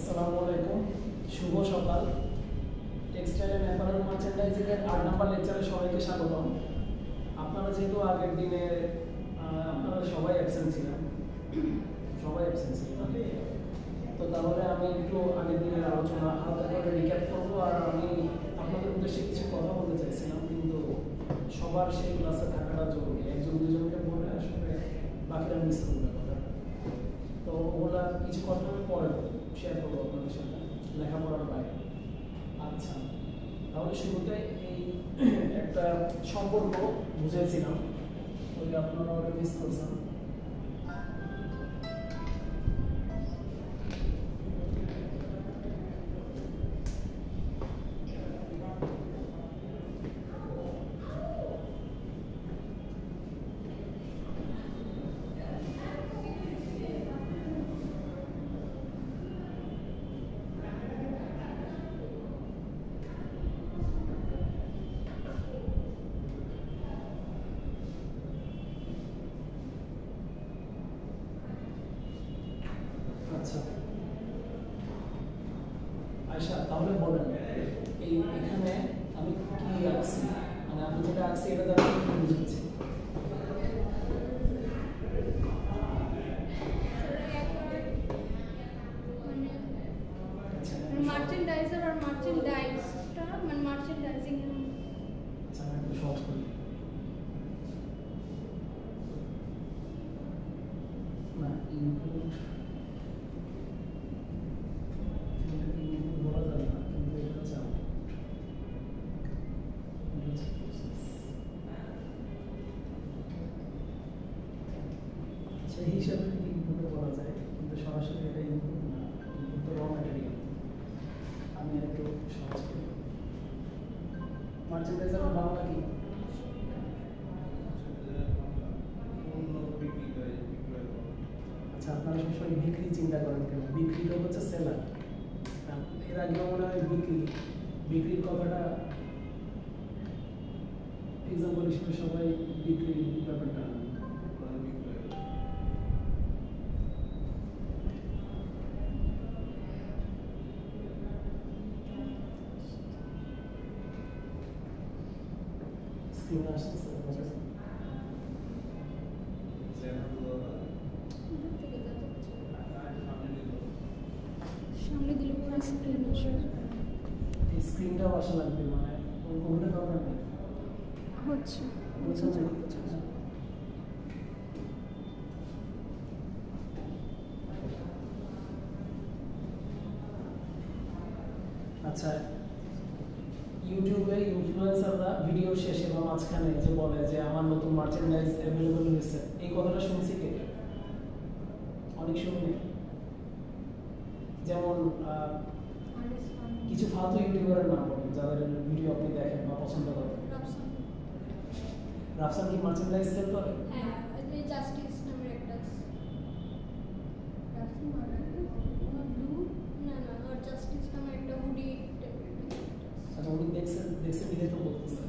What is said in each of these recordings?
আসসালামু আলাইকুম, শুভ সকাল। টেক্সটাইল এন্ড অ্যাপারেল মার্চেন্ডাইজিং এর 8 নম্বর লেকচারে সবাইকে স্বাগতম। আপনারা যেহেতু আগের দিনে আপনারা সবাই অ্যাবসেন্ট ছিলেন, তো তাহলে আমি একটু আগের দিনের আলোচনা হালকা করে রিক্যাপ করবো। আর আমি আপনাদের উদ্দেশ্যে কিছু কথা বলতে চাইছিলাম, কিন্তু সবার সেই ক্লাসে থাকাটা জরুরি। একজন দুজনকে বলে আসলে বাকিরা মিস করবে কথা। তো ওগুলা কিছু কথা আমি পরে শেয়ার করবো আপনাদের সাথে লেখাপড়ার বাইরে। আচ্ছা, তাহলে শুরুতে এই একটা সম্পর্ক বুঝেছিলাম, ওই আপনারা ওটা মিস করছেন। আচ্ছা আয়শা, তাহলে বলেন এখানে আমি কি আঁকছি, মানে আমি যেটা আঁকছি এটা দ্বারা কি বুঝেছি? মার্চেন্ডাইজার আর মার্চেন্ডাইজটা মানে মার্চেন্ডাইজিং। আচ্ছা, আমি একটু সহজ করি। না, ইনপুট বলা যাবে না, কিন্তু এটা হচ্ছে সেই হিসাবে ইনপুটও বলা যায়, কিন্তু সরাসরি এটা ইনপুট না, ইনপুট তো র ম্যাটেরিয়াল। আমি একটু সহজ করি। মার্চেন্ডাইজার বাংলা কি? আচ্ছা, আপনারা সবসময় বিক্রি চিন্তা করেন কেন? বিক্রিটা হচ্ছে সেলার। এর আগে মনে হয় বিক্রির কথাটা এক্সাম্পল হিসেবে সবাই বিক্রির ব্যাপারটা স্ক্রিনে আসতেছে। সামনে দিলে পুরো স্ক্রিন আসবে। এই স্ক্রিনটাও আসা লাগবে, মানে ওগুলো দরকার নেই। হচ্ছে আচ্ছা, ইউটিউবে ইনফ্লুয়েন্সাররা ভিডিও শেষে বা মাঝখানে যে বলে যে আমার নতুন মার্চেন্ডাইজ অ্যাভেলেবল হয়েছে, এই কথাটা শুনছি কে? অনেক শুনি। যেমন কিছু ফালতু ইউটিউবারের নাম বলেন যাদের ভিডিও আপনি দেখেন বা পছন্দ করেন। রাফসান কি মার্চেন্ডাইজ সেল করে? হ্যাঁ, এই জাস্টিস নামের একটা রাফসান মানে ব্লু না আর জাস্টিস নামের একটা হুডি টাইপের। আচ্ছা, উনি দেখছেন বিধে তো বলতেছেন।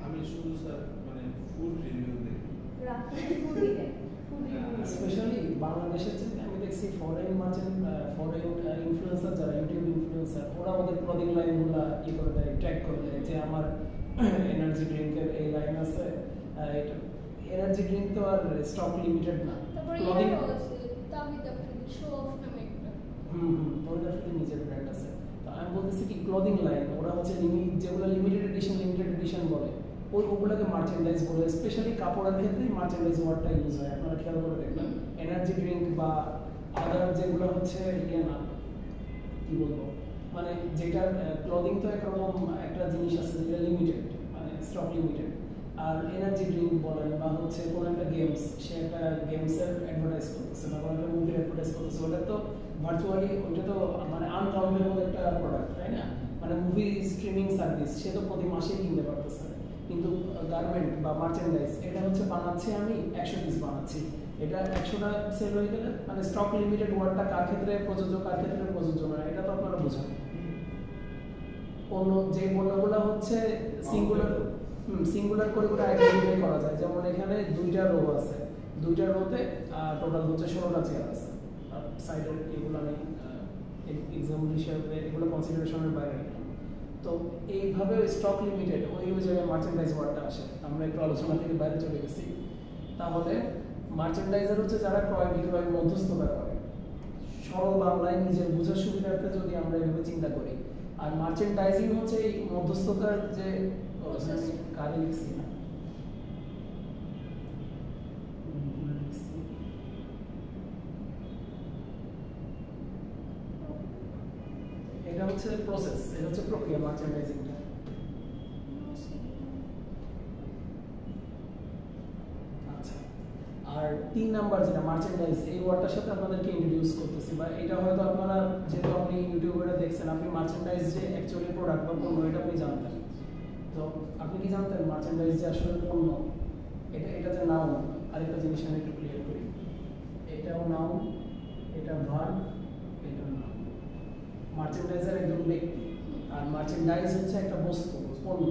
আমি শুধু স্যার মানে ফুড রিভিউ দেখি। রাফসান হুডি স্পেশালি বাংলাদেশের যে আমি দেখছি ফরেন ইনফ্লুয়েন্সার যারা ইউটিউব ইনফ্লুয়েন্সার, ওরা ওদের ক্লদিং লাইনগুলো ই করে দেয়, ট্র্যাক করে দেয় যে আমার এনার্জি ড্রিঙ্কের এই লাইন আছে। এটা এনার্জি ড্রিঙ্ক তো আর স্টক লিমিটেড না। তারপরে ক্লদিং তাহিদ আফ্রিদি শো অফ নামে একটা তাহিদ আফ্রিদি নিজের ব্র্যান্ড আছে। তো আমি বলতেছি কি ক্লদিং লাইন ওরা হচ্ছে যেগুলো লিমিটেড এডিশন বলে, ওগুলোকে মার্চেন্ডাইজ বলে। স্পেশালি কাপড়ের ক্ষেত্রে মার্চেন্ডাইজ ওয়ার্ডটা ইউজ হয়, আপনারা খেয়াল করে দেখবেন। এনার্জি ড্রিঙ্ক বা আদার যেগুলো হচ্ছে না কি বলবো, মানে যেটা ক্লদিং তো একরকম একটা জিনিস আছে যেটা লিমিটেড, মানে স্টক লিমিটেড। আর এনার্জি ড্রিঙ্ক বলেন বা হচ্ছে কোনো একটা গেমস, সে একটা গেমসের অ্যাডভার্টাইজ করতেছে বা কোনো একটা মুভির অ্যাডভার্টাইজ করতেছে, ওটা তো ভার্চুয়ালি ওইটা তো মানে আনকাউন্টেবল একটা প্রোডাক্ট, তাই না? মানে মুভি স্ট্রিমিং সার্ভিস সে তো প্রতি মাসেই কিনতে পারতেছে। কিন্তু গার্মেন্ট বা মার্চেন্ডাইজ এটা হচ্ছে বানাচ্ছি আমি 100 পিস বানাচ্ছি, এটা 100টা সেল হয়ে গেলে মানে স্টক লিমিটেড ওয়ার্ডটা কার ক্ষেত্রে প্রযোজ্য কার ক্ষেত্রে প্রযোজ্য না এটা তো আপনারা বুঝেন। অন্য যে পণ্যগুলো হচ্ছে সিঙ্গুলার করে করে আইডেন্টিফাই করা যায়। যেমন এখানে 2টা রো আছে, 2টা রোতে টোটাল হচ্ছে 16টা চেয়ার আছে। সাইডের এগুলো আমি এক্সাম্পল হিসাবে এগুলো কনসিডারেশনের বাইরে। তো এইভাবে স্টক লিমিটেড ওই জায়গায় মার্চেন্ডাইজ ওয়ার্ডটা আসে। আমরা একটু আলোচনা থেকে বাইরে চলে গেছি। তাহলে মার্চেন্ডাইজার হচ্ছে যারা ক্রয় বিক্রয় মধ্যস্থতা করে। সরল বাংলায় নিজের বোঝার সুবিধার্থে যদি আমরা এভাবে চিন্তা করি। আর মার্চেন্ডাইজিং হচ্ছে এই মধ্যস্থতার যে কাজে লিখছি না, এটা হচ্ছে প্রসেস, এটা হচ্ছে প্রক্রিয়া মার্চেন্ডাইজিংটা। আচ্ছা, আর 3 নাম্বার যেটা মার্চেন্ডাইজ, এই ওয়ার্ডটার সাথে আপনাদেরকে ইন্ট্রোডিউস করতেছি, বা এটা হয়তো আপনারা যেহেতু আপনি ইউটিউবে দেখছেন, আপনি মার্চেন্ডাইজ যে অ্যাকচুয়ালি প্রোডাক্ট বা পণ্য এটা আপনি জানতেন। তো আপনি কি জানতেন মার্চেন্ডাইজ যে আসলে পণ্য, এটা যে নাউন। আরেকটা জিনিস আমি একটু ক্লিয়ার করি, এটাও নাউন, এটা ভার্ব, এটা নাউন। মার্চেন্ডাইজার একজন ব্যক্তি, আর মার্চেন্ডাইজ হচ্ছে একটা বস্তু, পণ্য,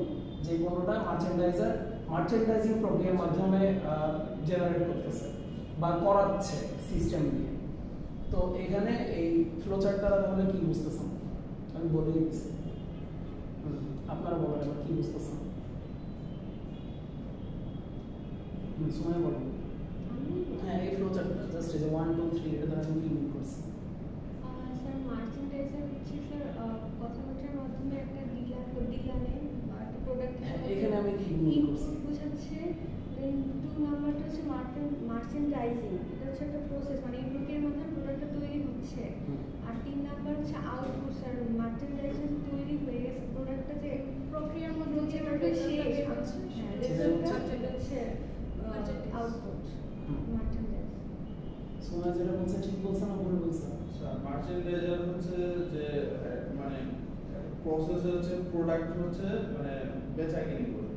যে পণ্যটা মার্চেন্ডাইজার মার্চেন্ডাইজিং প্রক্রিয়ার মাধ্যমে জেনারেট করতেছে বা করাচ্ছে সিস্টেম দিয়ে। তো এখানে এই ফ্লোচার্ট দ্বারা তাহলে কি বুঝতেছেন? আমি বলে দিচ্ছি, আপনারা বলেন এবার কি বুঝতেছেন। সময় বলেন। হ্যাঁ, এই ফ্লোচার্টটা জাস্ট এই যে 1 2 3 এটা দ্বারা আমি কি মিন করছি? স্যার মার্চেন্ডাইজার হচ্ছে স্যার কথাবার্তার মাধ্যমে একটা ডিলারে বা একটা প্রোডাক্ট, হ্যাঁ, এখানে আমি কি মিন করছি বোঝাচ্ছে। দেন 2 নাম্বারটা হচ্ছে মার্চেন্ডাইজিং, এটা হচ্ছে একটা প্রসেস, মানে এই প্রক্রিয়ার মাধ্যমে প্রোডাক্টটা তৈরি হচ্ছে। আর 3 নাম্বার হচ্ছে আউটপুট। স্যার মার্চেন্ডাইজার তৈরি হয়ে গেছে, প্রোডাক্টটা যে প্রক্রিয়ার মধ্যে যে শেষ হচ্ছে, হ্যাঁ, রেজাল্টটা হচ্ছে আউটপুট মার্চেন্ডাইজ। সোনা যেটা বলছে ঠিক বলছে না ভুল বলছে? স্যার মার্চেন্ডাইজার হচ্ছে যে মানে প্রসেস হচ্ছে প্রোডাক্ট হচ্ছে মানে বেচাকেনি করে।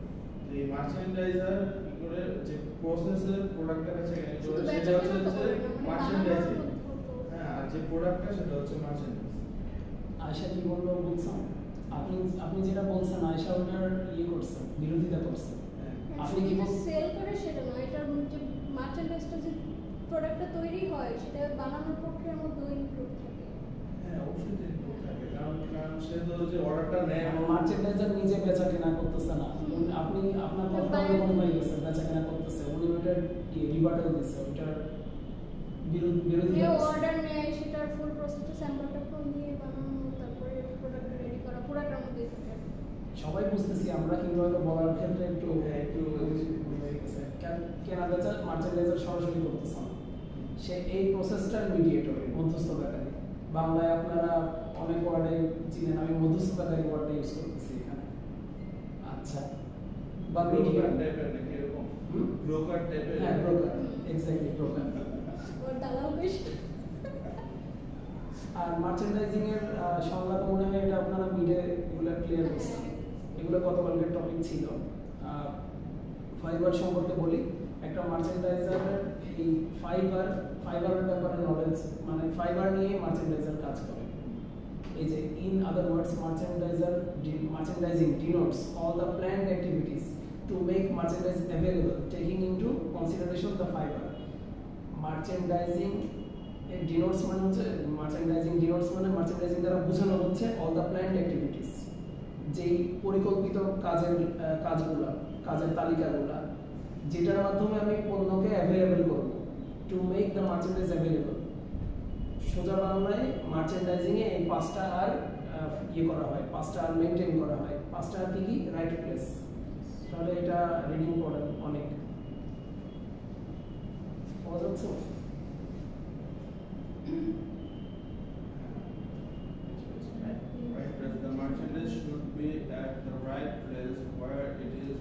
এই মার্চেন্ডাইজার কি করে যে প্রসেসের প্রোডাক্টটা বেচাকেনি করে সেটা হচ্ছে যে মার্চেন্ডাইজিং। হ্যাঁ, আর যে প্রোডাক্টটা সেটা হচ্ছে মার্চেন্ডাইজ। আয়শা কি বললো বলছেন? আপনি যেটা বলছেন আয়শা ওটার ইয়ে করছেন, বিরোধিতা করছেন। আপনি কি সেল করে সেটা না, এটার যে মার্চেন্ডাইজটা যে প্রোডাক্টটা তৈরি হয় সেটা বানানোর প্রক্রিয়ার মধ্যে ইনক্লুড থাকে। হ্যাঁ, অবশ্যই ইনক্লুড থাকে, কারণ সে তো যে অর্ডারটা নেয় মার্চেন্ডাইজার নিজে বেচা কেনা করতেছে না। আপনি আপনার কথা মনে হয়ে গেছে বেচা কেনা করতেছে, উনি ওটার রিবার্টাল দিচ্ছে, ওটার বিরোধিতা অর্ডার নেয়, সেটার ফুল প্রসেসটা স্যাম্পলটা নিয়ে বানানো, তারপরে প্রোডাক্টটা রেডি করা, পুরোটার মধ্যেই থাকে। সবাই বুঝতেছি আমরা, কিন্তু হয়তো বলার ক্ষেত্রে একটু কেনা বেচা মার্চেন্ডাইজার সরাসরি করতেছে না, সে এই প্রসেসটার মিডিয়েটর, মধ্যস্থতাকারী। বাংলায় আপনারা অনেক ওয়ার্ডে চিনেন, আমি মধ্যস্থতাকারী ওয়ার্ডটা ইউজ করতেছি এখানে। আচ্ছা, বা ব্রোকার টাইপের নাকি এরকম? ব্রোকার টাইপের? হ্যাঁ, ব্রোকার, এক্স্যাক্টলি ব্রোকার। ওর দালাল বেশ। আর মার্চেন্ডাইজিং এর সংজ্ঞা তো মনে হয় এটা আপনারা মিডে এগুলো ক্লিয়ার করছেন। এগুলো গতকালকের টপিক ছিল। ফাইবার সম্পর্কে বলি, একটা মার্চেন্ডাইজারের এই ফাইবারের ব্যাপারে নলেজ, মানে ফাইবার নিয়ে মার্চেন্ডাইজার কাজ করে। এই যে in other words merchandising denotes all the planned activities to make merchandise available taking into consideration the fiber. Merchandising denotes মানে হচ্ছে মার্চেন্ডাইজিং দ্বারা বোঝানো হচ্ছে all the planned activities, যেই পরিকল্পিত কাজের তালিকাগুলা, যেটার মাধ্যমে আমি পণ্যকে অ্যাভেলেবল করব, to make the merchandise available. সোজা বাংলায় মার্চেন্ডাইজিং এ এই 5টা আর ইয়ে করা হয়, 5টা আর মেনটেন করা হয়। 5টা আর কি রাইট প্লেস। তাহলে এটা রিডিং পড়েন অনেক পাওয়া যাচ্ছে। Right place. The merchandise should be at the right place where it is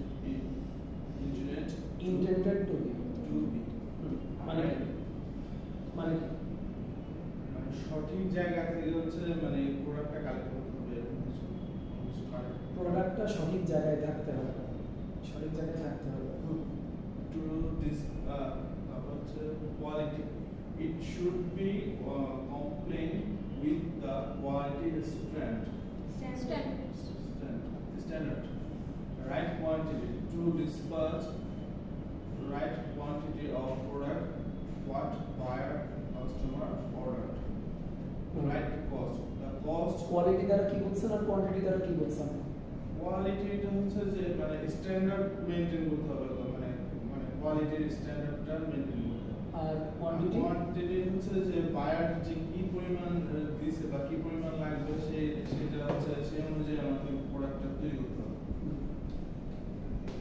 intended to be. মানে মানে সঠিক জায়গা থেকে হচ্ছে মানে প্রোডাক্টটা কালেক্ট করতে হবে, প্রোডাক্টটা সঠিক জায়গায় থাকতে হবে, সঠিক জায়গায় থাকতে হবে। টু দিস হচ্ছে quality, it should be compliant with the quality standard. Right quantity to dispatch right quantity of product what buyer customer ordered. Right cost. Quality দ্বারা কি বুঝছেন আর কোয়ান্টিটি দ্বারা কি বুঝছেন? কোয়ালিটিটা হচ্ছে যে মানে স্ট্যান্ডার্ড মেইনটেইন করতে হবে, মানে মানে কোয়ালিটির স্ট্যান্ডার্ডটা মেইনটেইন করতে হবে। আর কোয়ান্টিটি হচ্ছে যে বায়ার যে কি পরিমাণ দিছে বা কি পরিমাণ লাগবে সেটা হচ্ছে সেই অনুযায়ী আমাকে প্রোডাক্টটা তৈরি করতে হবে।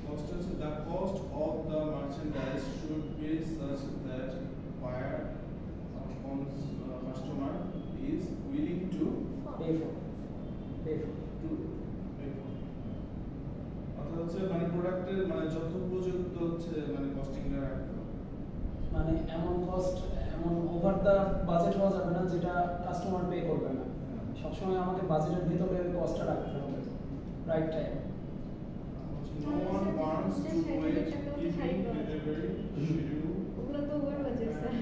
Cost is the cost of the merchandise should be such that buyer customer is willing to pay for অর্থাৎ হচ্ছে মানে প্রোডাক্টের মানে যথোপযুক্ত হচ্ছে মানে কস্টিংটা রাখতে হবে। মানে এমন কস্ট এমন ওভার দা বাজেট হওয়া যাবে না যেটা কাস্টমার পে করবে না। সবসময় আমাকে বাজেটের ভিতরে কস্টটা রাখতে হবে, right time. No one wants to wait in delivery schedule. ওগুলো তো over budget sir.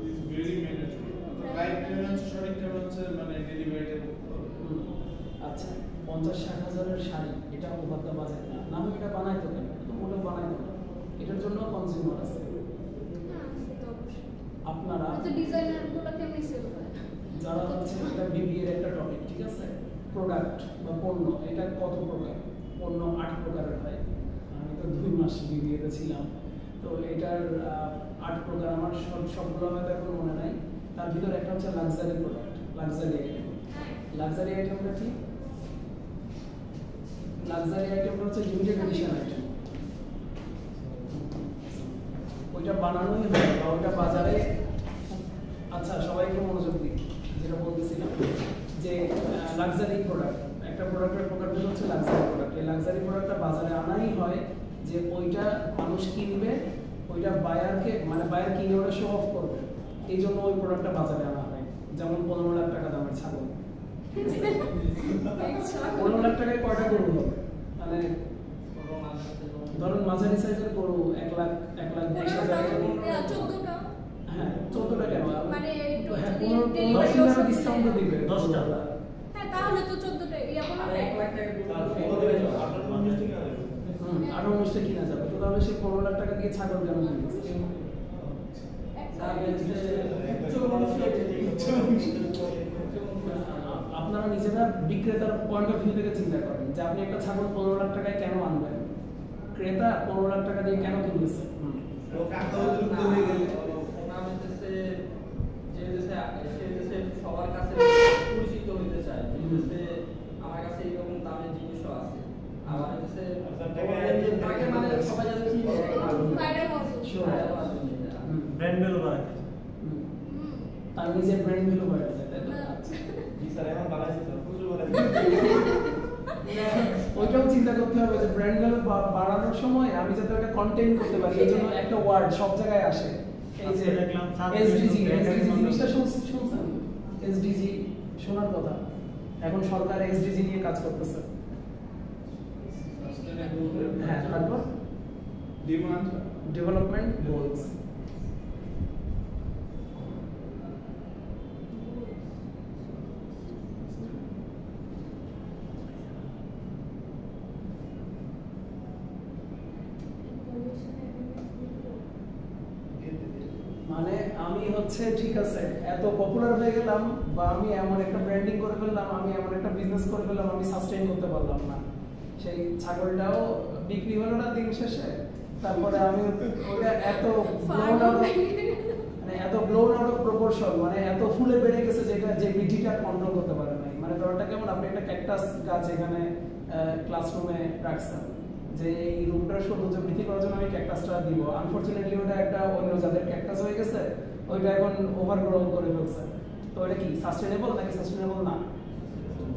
Is very mandatory. Right time হচ্ছে সঠিক টাইম হচ্ছে মানে ডেলিভারিটা করতে হবে। আচ্ছা 50-60 হাজারের শাড়ি এটা ওভার দা বাজেট না, না এটা বানাইতো কেন? তো ওটা বানাইতো না, এটার জন্য কনজিউমার আছে। আপনারা ডিজাইনারগুলো কেমনে সেল করে? যারা হচ্ছে এটা বিবিএর একটা টপিক, ঠিক আছে? প্রোডাক্ট বা পণ্য এটা কত প্রকার? পণ্য 8 প্রকারের হয়। আমি তো 2 মাস বিবিএতে ছিলাম, তো এটার 8 প্রকার আমার সবগুলো হয়তো এখন মনে নাই। তার ভিতরে একটা হচ্ছে luxury product, luxury item. Luxury আইটেমটা কি? লাক্সারি আইটেমটা হচ্ছে লিমিটেড এডিশন আইটেম। ওইটা বানানোই হয় বা ওইটা বাজারে, আচ্ছা সবাই একটু মনোযোগ দিন, যেটা বলতেছিলাম যে লাক্সারি প্রোডাক্ট, একটা প্রোডাক্টের প্রকারভেদ হচ্ছে লাক্সারি প্রোডাক্ট। এই লাক্সারি প্রোডাক্টটা বাজারে আনাই হয় যে ওইটা মানুষ কিনবে, ওইটা বায়ারকে মানে বায়ার কিনে ওটা শো অফ করবে, এই জন্য ওই প্রোডাক্টটা বাজারে আনা হয়। যেমন 15 লাখ টাকা দামের ছাগল, 15 লাখ টাকায় কয়টা গরু হবে? মানে ধরুন মাঝারি সাইজের গরু 1 লাখ 20,000 14টা। হ্যাঁ 14টা কেন? মানে হ্যাঁ 15% ডিসকাউন্ট দিবে 10টা। হ্যাঁ তাহলে তো 14টা ইয়া বলো। 1 লাখ টাকা 18-19টা কিনা যাবে, তো তাহলে সে 15 লাখ টাকা দিয়ে ছাগল কেন কিনবে? আপনারা নিজেরা বিক্রেতার পয়েন্ট অফ ভিউ থেকে চিন্তা করেন যে আপনি একটা ছাগল 15 লাখ টাকায় কেন আনবেন, ক্রেতা 15 লাখ টাকা দিয়ে কেন কিনতেছে? সবার কাছে পরিচিত হইতে চায়, আমার কাছে এইরকম দামের জিনিসও আছে, আবার তাকে মানে সবাই যাতে চিনে ব্র্যান্ড ভ্যালু বাড়ায়, তার নিজের ব্র্যান্ড ভ্যালু বাড়ে যায়, তাই তো? ওইটাও চিন্তা করতে হবে যে ব্র্যান্ড ভ্যালু বাড়ানোর সময় আমি যাতে ওটা কন্টেইন করতে পারি, এই জন্য একটা ওয়ার্ড সব জায়গায় আসে, এই যে এসডিজি। এসডিজি জিনিসটা শুনছেন? এসডিজি শোনার কথা, এখন সরকার এসডিজি নিয়ে কাজ করতেছে। হ্যাঁ, তারপর ডিমান্ড ডেভেলপমেন্ট গোলস। মানে আমি হচ্ছে ঠিক আছে এত পপুলার হয়ে গেলাম বা আমি এমন একটা ব্র্যান্ডিং করে ফেললাম, আমি এমন একটা বিজনেস করে ফেললাম, আমি সাস্টেইন করতে পারলাম না, সেই ছাগলটাও বিক্রি হলো না দিন শেষে। তারপরে আমি ওটা এত ব্লোন আউট অফ প্রপোর্শন, মানে এত ফুলে বেড়ে গেছে যেটা যে বিটিটা কন্ট্রোল করতে পারে নাই। মানে ব্যাপারটা কেমন, আপনি একটা ক্যাকটাস গাছ এখানে ক্লাসরুমে রাখছেন, যে এই রুমটার সৌন্দর্য বৃদ্ধি করার জন্য আমি ক্যাকটাসটা দিব, আনফরচুনেটলি ওটা একটা অন্য যাদের ক্যাকটাস হয়ে গেছে, ওইটা এখন ওভারগ্রো করে ফেলছে। তো এটা কি সাস্টেনেবল নাকি সাস্টেনেবল না?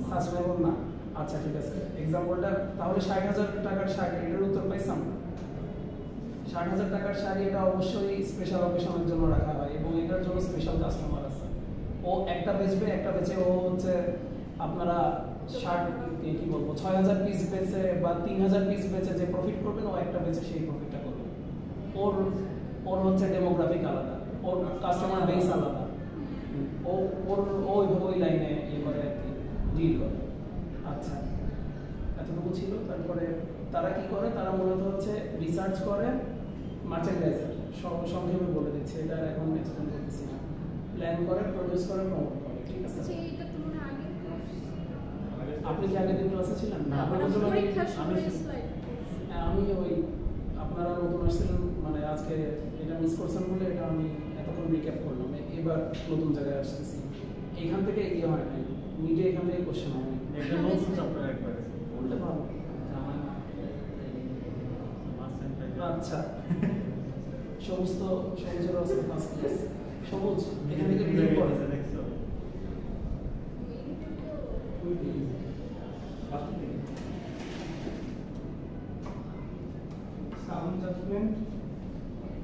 সাস্টেনেবল না। আচ্ছা ঠিক আছে, এক্সাম্পলটা তাহলে 60,000 টাকার শাড়ি, এটার উত্তর পাইছাম। 60,000 টাকার শাড়ি এটা অবশ্যই স্পেশাল অকেশনের জন্য রাখা হয় এবং এটার জন্য স্পেশাল কাস্টমার আছে। ও একটা বেচবে, একটা বেচে ও হচ্ছে আপনারা শার্ট কি বলবো 6,000 পিস বেচে বা 3,000 পিস বেচে যে প্রফিট করবেন, ও একটা বেচে সেই প্রফিটটা করবে। ওর হচ্ছে ডেমোগ্রাফিক আলাদা, ওর কাস্টমার বেস আলাদা, ওই লাইনে ইয়ে করে আর কি, ডিল করে। আচ্ছা এতটুকু ছিল। তারপরে তারা কি করে, তারা মূলত হচ্ছে রিসার্চ করে মার্চেন্ডাইজার, সংক্ষেপে বলে দিচ্ছে, এটা এখন এক্সপ্লেন করতেছি না। প্ল্যান করে, প্রডিউস করে, প্রমোট করে, ঠিক আছে? এইটা তোমার আগে আপনি কি আগের দিন ক্লাসে ছিলেন? না, পরীক্ষার সময় আমি- স্লাইড আমি ওই আপনারা নতুন আসছিলেন মানে আজকে এটা মিস করছেন বলে এটা আমি এতক্ষণ রিক্যাপ করলাম। এবার নতুন জায়গায় আসতেছি, এইখান থেকে এগিয়ে হয় নাই, নিজে এখান থেকে কোশ্চেন হয় নাই। এটা নতুন চ্যাপ্টার একবার বলতে পারবো। আচ্ছা সবুজ তো সবুজের আছে ফার্স্ট ক্লাস। সবুজ এখান থেকে বিল করে দেখছো সাউন্ড জাজমেন্ট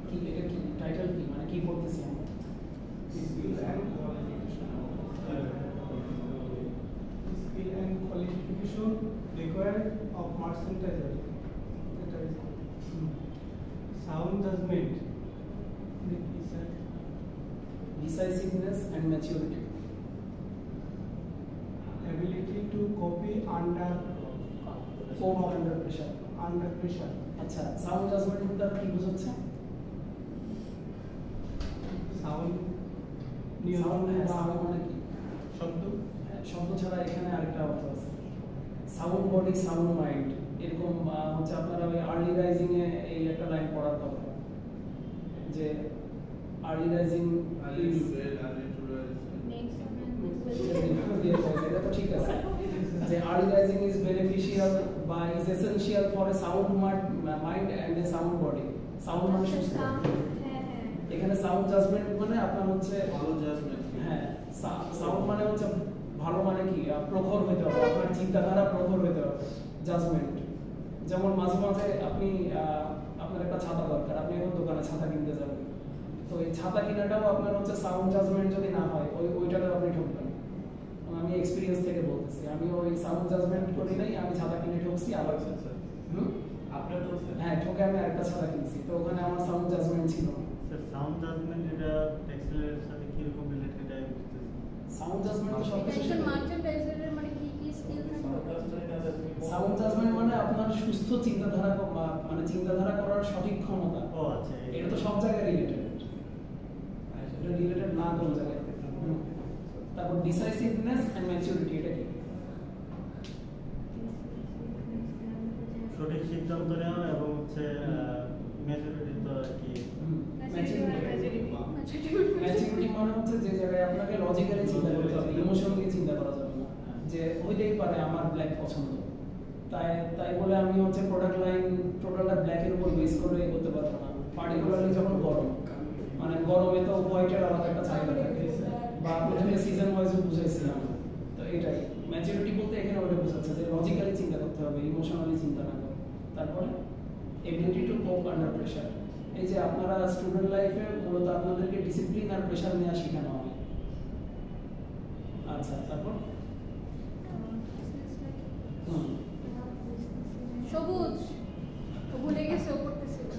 কি, এটা কি টাইটেল কি মানে কি পড়তেছি আমরা? skill and qualification required of merchandiser. That is sound judgment, Decisiveness and maturity. ability to copy under Cope under pressure. আচ্ছা সাউন্ড জাজমেন্টটা কি বোঝাচ্ছে? sound সাউন্ড নিয়ন্ত্রণ সাউন্ড মানে কি? শব্দ শব্দ ছাড়া এখানে আরেকটা অর্থ আছে, সাউন্ড বডি সাউন্ড মাইন্ড। এরকম হচ্ছে আপনারা ওই আর্লি রাইজিং এ এই একটা লাইন পড়ার কথা যে আর্লি রাইজিং ইজ এটা তো ঠিক আছে যে আর্লি রাইজিং ইজ বেনিফিশিয়াল বা is essential for a sound mind and a sound body. Sound মানে সুস্থ। এখানে সাউন্ড জাজমেন্ট মানে আপনার হচ্ছে ভালো জাজমেন্ট। হ্যাঁ, সাউন্ড মানে হচ্ছে ভালো মানে কি প্রখর হতে হবে, আপনার চিন্তাধারা প্রখর হতে হবে। জাজমেন্ট যেমন মাঝে মাঝে আপনি আপনার একটা ছাতা দরকার, আপনি এখন দোকানে ছাতা কিনতে যাবেন, তো এই ছাতা কিনাটাও আপনার হচ্ছে সাউন্ড জাজমেন্ট যদি না হয় ওইটাতে আপনি ঠকবেন। আমি এক্সপিরিয়েন্স থেকে বলতেছি, আমি ওই সাউন্ড জাজমেন্ট করি নাই, আমি ছাতা কিনে ঠকছি আবার আপনার তো হ্যাঁ ঠকে আমি আরেকটা ছাতা কিনছি, তো ওখানে আমার সাউন্ড জাজমেন্ট ছিল না। স্যার সাউন্ড জাজমেন্ট এটা টেক্সটাইলের সাথে কি রকম রিলেটেড এটা বুঝতেছি। সাউন্ড জাজমেন্ট তো সবকিছু একজন মার্চেন্ডাইজারের মানে কি কি স্কিল থাকবে? সাউন্ড জাজমেন্ট মানে আপনার সুস্থ চিন্তাধারা মানে চিন্তাধারা করার সঠিক ক্ষমতা। ও আচ্ছা এটা তো সব জায়গায় রিলেটেড, এটা রিলেটেড না কোন জায়গায়। তারপর ডিসাইসিভনেস এন্ড ম্যাচুরিটি, এটা কি? সঠিক সিদ্ধান্ত নেওয়া এবং হচ্ছে মেজরিটি তো আর কি ম্যাচুরিটি মানে হচ্ছে যে জায়গায় আপনাকে লজিক্যালি চিন্তা করতে হবে, ইমোশন দিয়ে চিন্তা করা যাবে না যে হইতেই পারে আমার ব্ল্যাক পছন্দ, তাই বলে আমি হচ্ছে প্রোডাক্ট লাইন টোটালটা ব্ল্যাকের উপর বেস করে করতে পারবো না। পার্টিকুলারলি যখন গরম, মানে গরমে তো হোয়াইটের আলাদা একটা চাহিদা থাকে, বা আপনি যদি সিজন ওয়াইজ বুঝাইছিলাম, তো এটাই ম্যাচুরিটি বলতে এখানে ওটা বোঝাচ্ছে যে লজিক্যালি চিন্তা করতে হবে, ইমোশনালি চিন্তা না করে। তারপরে এবিলিটি টু কোপ আন্ডার প্রেশার, এই যে আপনারা স্টুডেন্ট লাইফে মূলত আপনাদেরকে ডিসিপ্লিন আর প্রেশার নেওয়া শেখানো হয়। আচ্ছা তারপর সবুজ তো ভুলে গেছে ও করতেছিল।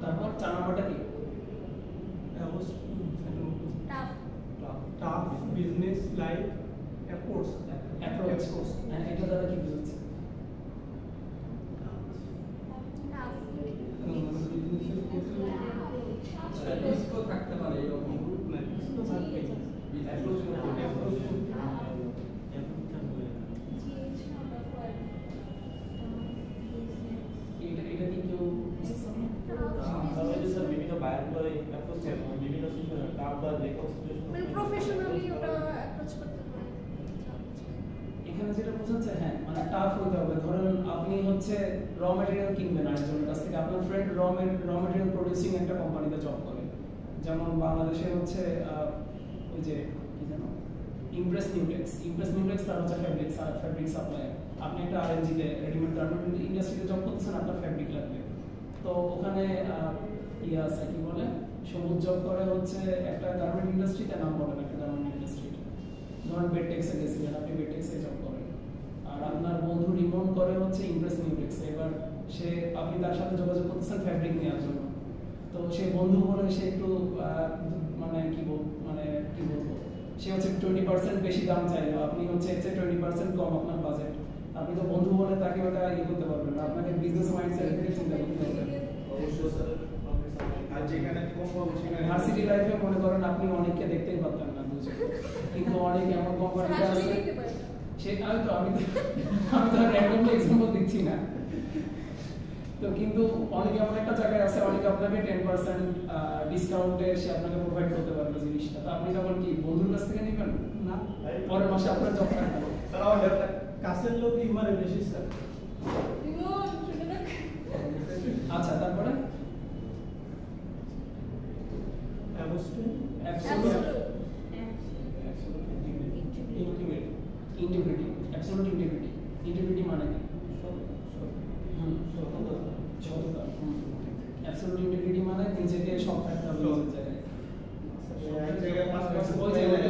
তারপর 4 নাম্বারটা কি? Tough tough business life approach. হ্যাঁ, এটা দ্বারা কি বোঝাচ্ছে? টাফ রিস্কও থাকতে পারে এরকম। এটা কি কেউ মানে প্রফেশনালি ওটা অ্যাপ্রোচ করতে পারে। এখানে যেটা বোঝাচ্ছে, হ্যাঁ মানে টাফ হতে হবে। ধরেন আপনি হচ্ছে র ম্যাটেরিয়াল কিনবেন আরেকজনের কাছ থেকে, আপনার ফ্রেন্ড র ম্যাটেরিয়াল প্রোডিউসিং একটা কোম্পানিতে জব করে, যেমন বাংলাদেশে হচ্ছে ওই যে কি জানো ইমপ্রেস নিউটেক্স তার হচ্ছে ফ্যাব্রিক সাপ্লায়ার। আপনি একটা আরএনজিতে রেডিমেড গার্মেন্ট ইন্ডাস্ট্রিতে জব করতেছেন, আপনার ফ্যাব্রিক লাগবে, তো ওখানে ইয়ে আছে কি বলে সবুজ জব করে হচ্ছে একটা গার্মেন্ট ইন্ডাস্ট্রিতে, নাম বলেন একটা গার্মেন্ট ইন্ডাস্ট্রি, ধরেন বেডটেক্সে গেছিলেন, আপনি বেডটেক্সে জব করেন, আর আপনার বন্ধু রিমন করে হচ্ছে ইমপ্রেস নিউটেক্সে। এবার আপনি তার সাথে যোগাযোগ করতেছেন ফ্যাব্রিক নেওয়ার জন্য, তো সে বন্ধু বলে সে একটু মানে কি বলবো সে হচ্ছে 20% বেশি দাম চাইলো, আপনি হচ্ছে এর চেয়ে 20% কম আপনার বাজেট, আপনি তো বন্ধু বলে তাকে ওটা ইয়ে করতে পারবেন না, আপনাকে বিজনেস মাইন্ডসেট থেকে চিন্তা করতে হবে। অবশ্যই স্যার, আর যেখানে কম পাবো সেখানে ভার্সিটি লাইফে মনে করেন আপনি অনেককে দেখতেই পারতেন না, বুঝে কিন্তু অনেক এমন কোম্পানি আসলে আছে দেখতে পারে না। সেটা আমি তো র্যান্ডমলি এক্সাম্পল দিচ্ছি না তো কিন্তু অনেক এমন একটা জায়গায় আছে অনেকে আপনাকে 10% ডিসকাউন্টে সে আপনাকে প্রোভাইড করতে পারবে জিনিসটা তো আপনি তখন কি বন্ধুর কাছ থেকে নেবেন না পরের মাসে আপনার জব থাকবে কাছের লোক ইমারে বেশি স্যার রিমোট শুনে রাখ। আচ্ছা তারপরে abstain absolute integrate integrity absolute integrity মানে কি সততা অ্যাবসলিউট ইন্টিগ্রিটি মানে নিজেকে সব থাকতে হবে নিজের জায়গায় ওই যে ওইটা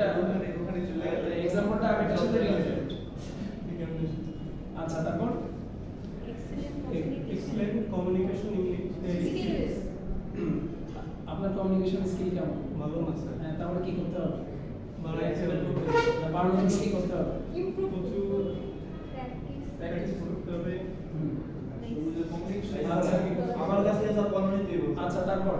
এক্সাম্পলটা আগেটার সাথে রিলেটেড আচ্ছা তারপর এক্সেলেন্ট কমিউনিকেশন ইংলিশ আপনার কমিউনিকেশন স্কিল কেমন ভালো না স্যার হ্যাঁ তাহলে কি করতে হবে বাড়াইতে বাড়ানোর জন্য কি করতে হবে ইমপ্রুভ প্রচুর প্র্যাকটিস প্র্যাকটিস করতে হবে আচ্ছা আমার কাছে স্যার কমিউনিটি দিব আচ্ছা তারপর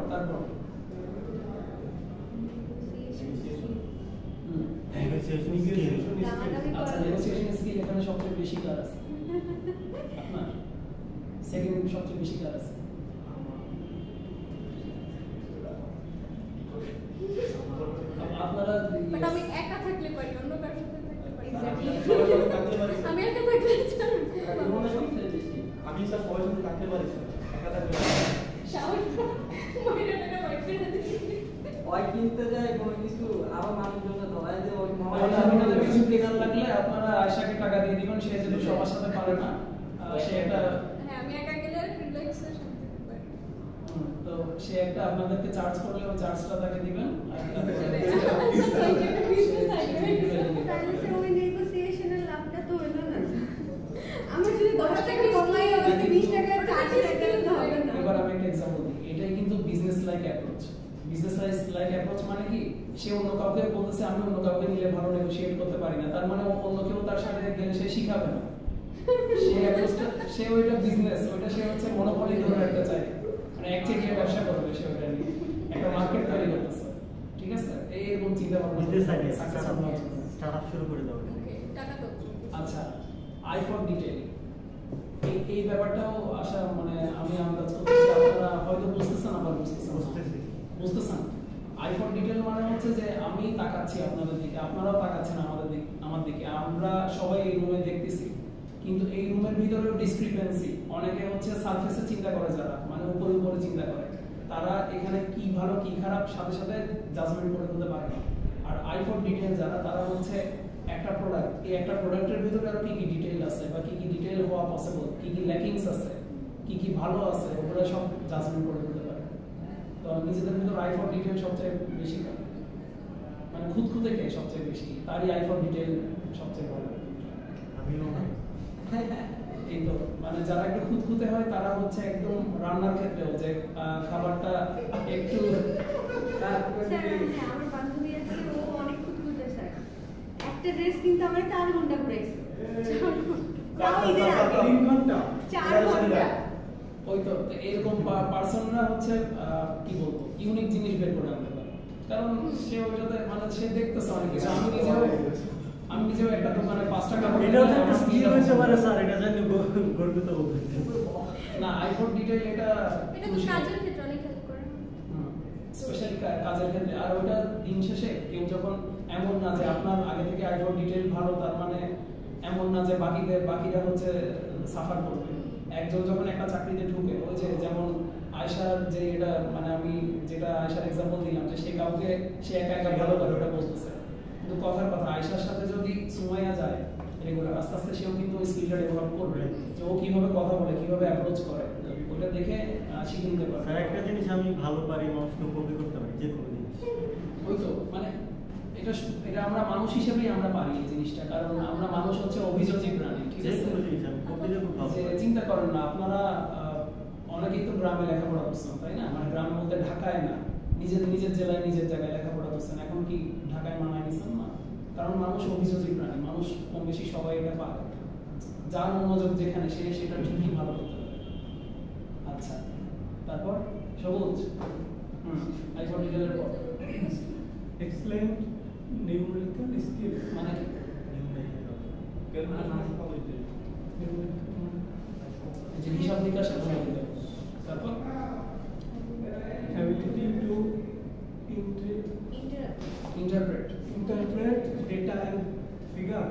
আচ্ছা নেগোসিয়েশন স্কিল এখানে সবচেয়ে বেশি কাজ আছে আপনার সেকেন্ড সবচেয়ে বেশি কাজ আছে আপনারা বাট আমি একা থাকলে পারি অন্য কারোর সাথে থাকতে পারি না। Exactly. আমি একা থাকলে চলবে। জীবনে সবচেয়ে বেশি আমি স্যার সবাই সাথে থাকতে পারি স্যার একা থাকতে শাওয়ার মহিলা টাকা বাইক করে দিচ্ছি। ওই কিনতে যায় কোনো কিছু আরো মানুষজন ধরাই দেয় ওই তাহলে আপনাদের কিছু কেনার লাগলে আপনারা আয়শাকে টাকা দিয়ে দিবেন সে যেহেতু সবার সাথে পারে না সে একটা হ্যাঁ আমি একা গেলে রিল্যাক্সের সাথে থাকতে পারি। তো সে একটা আপনাদেরকে চার্জ করলে ওই চার্জটা তাকে দিবেন আর তাহলে সে ওই নেগোসিয়েশনের লাভটা তো হলো না। আমার যদি 10 টাকা কমাই হবে 20 টাকা চার্জ দিতে হবে না। এবার আমি একটা एग्जांपल দিই এটাই কিন্তু business like approach business like approach মানে কি সে অন্য কাউকে বলতেছে আমি অন্য কাউকে নিলে ভালো নেগোশিয়েট করতে পারি না তার মানে অন্য কেউ তার সাথে গেলে সে শিখাবে না সে অ্যাপ্রোচটা সে ওইটা বিজনেস ওইটা সে হচ্ছে মনোপলি ধরে রাখতে চায় মানে একচেটিয়া ব্যবসা করবে সে ওইটা নিয়ে একটা মার্কেট তৈরি করতেছে ঠিক আছে এইরকম চিন্তা ভাবনা বিজনেস আইডিয়া সাকসেস স্টার্টআপ শুরু করে দাও ওকে টাকা দাও। আচ্ছা আই ফর ডিটেইল এই ব্যাপারটাও আশা মানে আমি আন্দাজ করতেছি আপনারা হয়তো বুঝতেছেন আবার বুঝতেছেন আই ফর ডিটেইল মানে হচ্ছে যে আমি তাকাচ্ছি আপনাদের দিকে আপনারাও তাকাচ্ছেন আমার দিকে আমরা সবাই এই রুমে দেখতেছি কিন্তু এই রুমের ভিতরেও ডিসক্রিপেন্সি অনেকে হচ্ছে সারফেসে চিন্তা করে যারা মানে উপরে উপরে চিন্তা করে তারা এখানে কি ভালো কি খারাপ সাথে সাথে জাজমেন্ট করে দিতে পারে না আর আই ফর ডিটেইল যারা তারা হচ্ছে একটা প্রোডাক্ট এই একটা প্রোডাক্টের ভিতরে আরো কি কি ডিটেইল আছে বা কি কি ডিটেইল হওয়া পসিবল কি কি ল্যাকিংস আছে কি ভালো আছে ওগুলো সব জাজমেন্ট করে দিতে পারে তো নিজেদের ভিতর আই ফর ডিটেইল সবচেয়ে বেশি মানে খুঁতখুঁতে কে সবচেয়ে বেশি তারই আই ফর ডিটেইল সবচেয়ে ভালো আমিও এই তো মানে যারা একটু খুঁতখুঁতে হয় তারা হচ্ছে একদম রান্নার ক্ষেত্রেও যে খাবারটা একটু স্যার হ্যাঁ আমার বান্ধবী আছে ও অনেক খুঁতখুঁতে স্যার একটা ড্রেস কিন্তু আমরা 4 ঘন্টা ঘুরেছি 4 ঘন্টা 4 ঘন্টা ওই তো এরকম পার্সনরা হচ্ছে কি বলবো ইউনিক জিনিস বের করে আনতে পারে কারণ সে ওইটাতে মানে সে দেখতেছে অনেক কিছু আমি নিজেও একটা দোকানে 5 টাকা এটা হচ্ছে একটা স্কিল হইতে পারে স্যার এটা জানি গর্বিত হবে না আইফোন ডিটেইল এটা তো কাজের ক্ষেত্রে অনেক হেল্প করে স্পেশালি কাজের ক্ষেত্রে আর ওটা দিন শেষে কেউ যখন এমন না যে আপনার আগে থেকে আইফোন ডিটেইল ভালো তার মানে এমন না যে বাকিরা হচ্ছে সাফার করবে একজন যখন একটা চাকরিতে ঢুকে ওই যে যেমন আয়শার যে এটা মানে আমি যেটা আয়শার एग्जांपल দিলাম যে সে কাউকে সে একা একা ভালো করে ওটা বলতেছে কিন্তু কথার কথা আয়শার সাথে যদি সুমাইয়া যায় রেগুলার আস্তে আস্তে সেও কিন্তু ওই স্কিলটা ডেভেলপ করবে যে ও কিভাবে কথা বলে কিভাবে অ্যাপ্রোচ করে ওটা দেখে শিখে নিতে পারবে স্যার একটা জিনিস আমি ভালো পারি মানুষকে কপি করতে পারি যে কোনো জিনিস ওই তো মানে এটা আমরা মানুষ হিসেবেই আমরা পারি এই জিনিসটা কারণ আমরা মানুষ হচ্ছে অভিযোগী প্রাণী ঠিক যে আছে কোনো জিনিস আমি কপি দিয়ে খুব ভালো যে চিন্তা করেন না আপনারা অনেকেই তো গ্রামে লেখাপড়া করছেন তাই না মানে গ্রামে বলতে ঢাকায় না নিজের জেলায় নিজের জায়গায় লেখাপড়া করছেন এখন কি ঢাকায় মানায় নিছেন না কারণ মানুষ অভিযোগী প্রাণী মানুষ কম বেশি সবাই এটা পারে যার মনোযোগ যেখানে সেটা ঠিকই ভালো করতে পারে আচ্ছা তারপর সবুজ আইফোন ডিটেইলের পর এক্সেলেন্ট নিউমেরিক্যাল স্কিল মানে কি? যে হিসাব নিকাশ শেখা হবে। তারপর ability to interpret interpret data and figure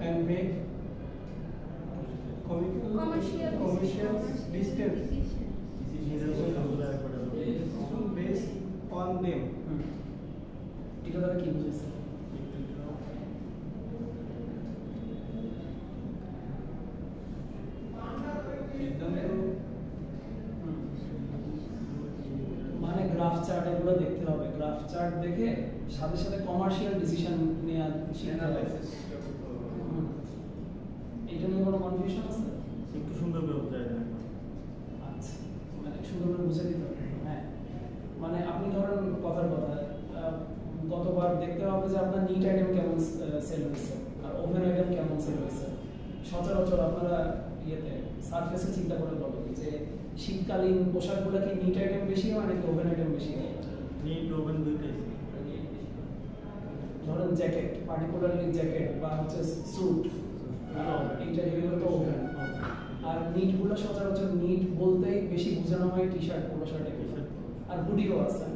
and make commercial distance based on them. এটা দ্বারা কি বুঝেছে? মানে গ্রাফ চার্ট এগুলো দেখতে হবে, গ্রাফ চার্ট দেখে সাথে সাথে কমার্শিয়াল ডিসিশন নেওয়া শিখতে হবে। এটা নিয়ে কোনো কনফিউশন আছে? একটু সুন্দর করে বোঝায় না। আচ্ছা, মানে সুন্দর করে বুঝে দিতে হবে। হ্যাঁ, মানে আপনি ধরেন কথার কথা গতবার দেখতে হবে যে আপনার নিট আইটেম কেমন সেল হয়েছে আর ওভেন আইটেম কেমন সেল হয়েছে। সচরাচর আপনারা ইয়েতে সারফেসে চিন্তা করে বলবেন যে শীতকালীন পোশাকগুলো কি নিট আইটেম বেশি হয় নাকি ওভেন আইটেম বেশি হয়? নিট ওভেন দুইটাই। ধরেন জ্যাকেট, পার্টিকুলারলি জ্যাকেট বা হচ্ছে স্যুট, এইটা এগুলো তো ওভেন। আর নিটগুলো সচরাচর নিট বলতেই বেশি বোঝানো হয় টি শার্ট, পোলো শার্ট এগুলো, আর হুডিও আছে।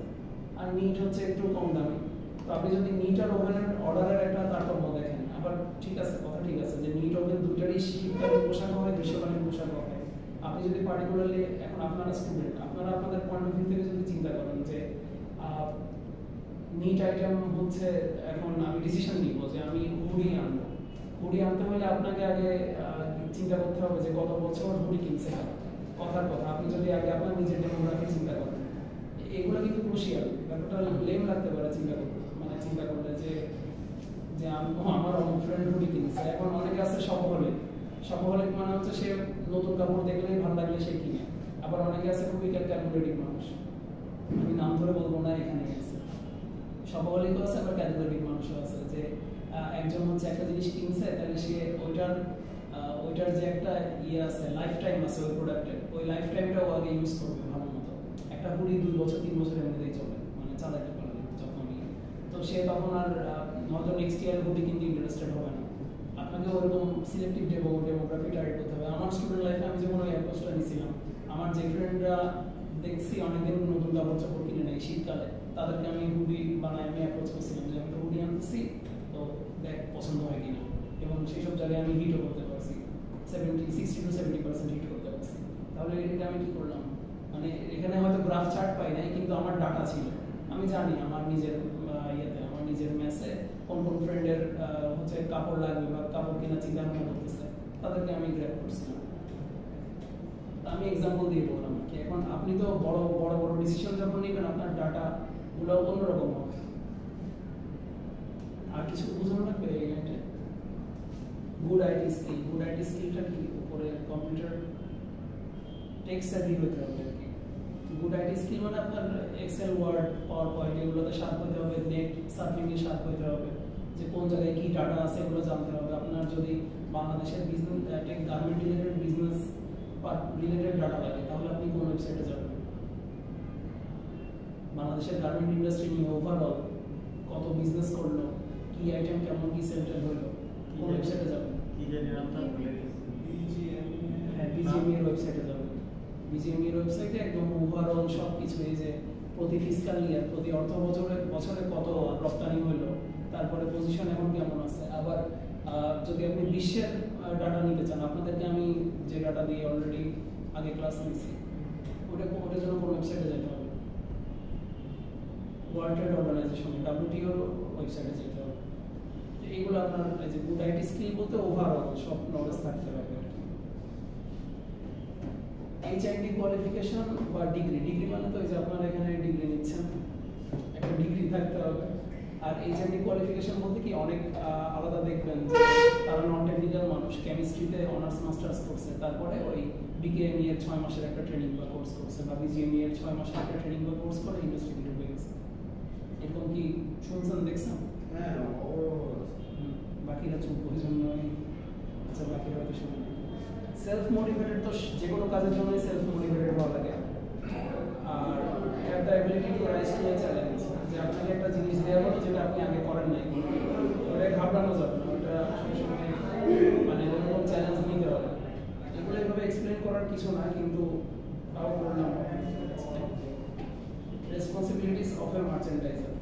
আর নিট হচ্ছে একটু কম দামি। তো আপনি যদি নিট আর ওভেনের অর্ডারের একটা তারতম্য দেখেন, আবার ঠিক আছে, কথা ঠিক আছে যে নিট ওভেন দুইটারই শীতকালীন পোশাক হয়, গ্রীষ্মকালীন পোশাক হয়। আপনি যদি পার্টিকুলারলি এখন আপনারা স্টুডেন্ট, আপনারা আপনাদের পয়েন্ট অফ ভিউ থেকে যদি চিন্তা করেন যে নিট আইটেম হচ্ছে, এখন আমি ডিসিশন নিব যে আমি হুডি আনবো। হুডি আনতে হলে আপনাকে আগে চিন্তা করতে হবে যে গত বছর হুডি কিনছে। কথার কথা, আপনি যদি আগে আপনার নিজের ডেমোগ্রাফি চিন্তা করেন, এগুলো কিন্তু ক্রুশিয়াল। ব্যাপারটা লেম লাগতে পারে চিন্তা করতে, মানে চিন্তা করলে যে যে আমার অনেক ফ্রেন্ড হুডি কিনছে। এখন অনেকে আছে শপহলিক। শপহলিক মানে হচ্ছে সে নতুন কাপড় দেখলেই ভালো লাগলে সে কিনে। আবার অনেকে আছে খুবই ক্যালকুলেটিভ মানুষ, আমি নাম ধরে বলবো না, এখানে আছে। শপহলিকও আছে, আবার ক্যালকুলেটিভ মানুষও আছে যে একজন হচ্ছে একটা জিনিস কিনছে, তাহলে সে ওইটার যে একটা ইয়ে আছে, লাইফ টাইম আছে ওই প্রোডাক্টের, ওই লাইফ টাইমটাও আগে ইউজ করবে ভালো মতো। একটা হুডি 2 বছর 3 বছর এমনিতেই চলে, মানে চালাতে পারবে যত্ন নিয়ে। তো সে তখন আর হয়তো নেক্সট ইয়ার হুডি কিনতে ইন্টারেস্টেড হবে না। আপনাকে ওরকম সিলেক্টিভ ডেমোগ্রাফি টার্গেট করতে হবে। আমার স্টুডেন্ট লাইফে আমি যখন ওই অ্যাপ্রোচটা নিয়েছিলাম, আমার যে ফ্রেন্ডরা দেখছি অনেকদিন নতুন কাপড় চাপড় কিনে নেই শীতকালে, তাদেরকে আমি হুডি বানাই আমি অ্যাপ্রোচ করছিলাম যে আমি তো হুডি আনতেছি, তো দেখ পছন্দ হয় কিনা। এবং সেই সব জায়গায় আমি হিটও করতে পারছি, 60 to 70% হিট করতে পারছি। তাহলে এটা আমি কি করলাম, মানে এখানে হয়তো গ্রাফ চার্ট পাই নাই, কিন্তু আমার ডাটা ছিল। আমি জানি আমার নিজের ইয়েতে, আমার নিজের ম্যাসে কোন কোন ফ্রেন্ডের হচ্ছে কাপড় লাগবে বা কাপড় কেনার চিন্তা ভাবনা করতেছে, তাদেরকে আমি গ্র্যাব করছিলাম। আমি এক্সাম্পল দিয়ে বললাম কি, এখন আপনি তো বড় বড় বড় ডিসিশন যখন নেবেন, আপনার ডাটা গুলো অন্যরকম হবে। আর কিছু বোঝানো লাগবে এই লাইনে? Good IT skill, good IT স্কিলটা কি? উপরে কম্পিউটার টেক সেভি হতে হবে আর কি। গুড আইটি স্কিল মানে আপনার এক্সেল, ওয়ার্ড, পাওয়ার পয়েন্ট এগুলোতে শার্প হতে হবে, নেট সার্ফিং এ শার্প হতে হবে, যে কোন জায়গায় কি ডাটা আছে এগুলো জানতে হবে। আপনার যদি বাংলাদেশের business tech garment related business বা রিলেটেড ডাটা লাগে, তাহলে আপনি কোন ওয়েবসাইটে যাবেন? বাংলাদেশের গার্মেন্ট ইন্ডাস্ট্রি নিয়ে ওভারঅল কত বিজনেস করলো, কি আইটেম কেমন কি সেন্টার হলো, কোন ওয়েবসাইটে যাবেন? কি জানি নামটা ভুলে গেছি। হ্যাঁ, বিজিএমই এর ওয়েবসাইটে যাবেন। বিজিএমই এর ওয়েবসাইটে একদম ওভারঅল সবকিছু, এই যে প্রতি ফিসক্যাল ইয়ার, প্রতি অর্থ বছরে কত রপ্তানি হলো, তারপরে পজিশন এখন কেমন আছে। আবার যদি আপনি বিশ্বের ডাটা নিতে চান, আপনাদেরকে আমি যে ডাটা দিয়ে অলরেডি আগে ক্লাস নিয়েছি, ওটার জন্য কোন ওয়েবসাইটে যেতে হবে? ওয়ার্ল্ড ট্রেড অর্গানাইজেশন, WTO ওয়েবসাইটে যেতে হবে। এইগুলো আপনার এই যে গুড আইটি স্কিল বলতে ওভারঅল সব নলেজ থাকতে হবে আর কি। HND কোয়ালিফিকেশন বা ডিগ্রি, ডিগ্রি মানে তো এই যে আপনারা এখানে ডিগ্রি নিচ্ছেন, একটা ডিগ্রি থাকতে হবে। আর HND কোয়ালিফিকেশন বলতে কি, অনেক আলাদা দেখবেন যে তারা নন টেকনিক্যাল মানুষ, কেমিস্ট্রিতে অনার্স মাস্টার্স করছে, তারপরে ওই বিকেএমই এর 6 মাসের একটা ট্রেনিং বা কোর্স করছে, বা বিজিএমই এর 6 মাসের একটা ট্রেনিং বা কোর্স করে ইন্ডাস্ট্রিতে ঢুকে গেছে। এরকম কি শুনছেন, দেখছেন? হ্যাঁ, বাকিরা চুপ, ওই জন্যই। আচ্ছা, বাকিরা হয়তো শুনে। সেলফ মোটিভেটেড তো যে কোনো কাজের জন্যই সেলফ মোটিভেটেড হওয়া লাগে। আর have the ability to rise to a challenge, যে আপনাকে একটা জিনিস দেওয়া হলো যেটা আপনি আগে করেন নাই, ওটা ঘাবড়ানো যাবে না, ওটা সবসময় মানে ওরকম চ্যালেঞ্জ নিতে হবে। এগুলো এভাবে এক্সপ্লেন করার কিছু না, কিন্তু তাও বললাম রেসপন্সিবিলিটিস অফ এ মার্চেন্ডাইজার।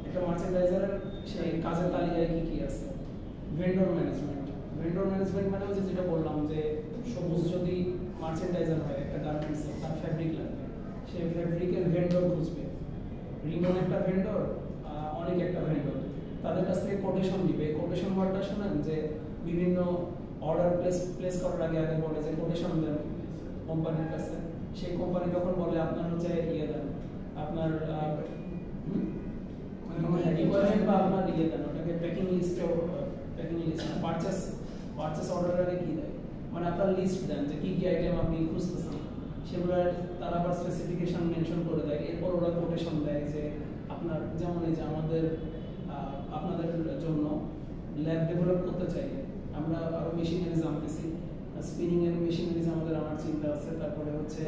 একটা মার্চেন্ডাইজারের সেই কাজের তালিকায় কি কি আছে? Vendor management. ভেন্ডর ম্যানেজমেন্ট মানে হচ্ছে যেটা বললাম যে সবুজ যদি মার্চেন্ডাইজার হয় একটা গার্মেন্টস, তার ফ্যাব্রিক লাগবে, সে ফ্যাব্রিকের ভেন্ডর খুঁজবে। রিমন একটা ভেন্ডর, অনেক একটা ভেন্ডর, তাদের কাছ থেকে কোটেশন দিবে। কোটেশন ওয়ার্ডটা শোনেন যে বিভিন্ন অর্ডার প্লেস করার আগে আগে বলে যে কোটেশন দেন কোম্পানির কাছে। সেই কোম্পানি তখন বলে আপনার হচ্ছে ইয়ে দেন, আপনার রিকোয়ারমেন্ট বা আপনার ইয়ে দেন, ওটাকে প্যাকিং লিস্ট পারচেস অর্ডার আগে কি দেয়, মানে আপনার লিস্ট দেন যে কি কি আইটেম আপনি খুঁজতেছেন, সেগুলো তারা আবার স্পেসিফিকেশন মেনশন করে দেয়। এরপর ওরা কোটেশন দেয় যে আপনার যেমন এই যে আমাদের আপনাদের জন্য ল্যাব ডেভেলপ করতে চাইলে আমরা আরো মেশিনারিজ আনতেছি, স্পিনিং এর মেশিনারিজ আমাদের আনার চিন্তা আছে, তারপরে হচ্ছে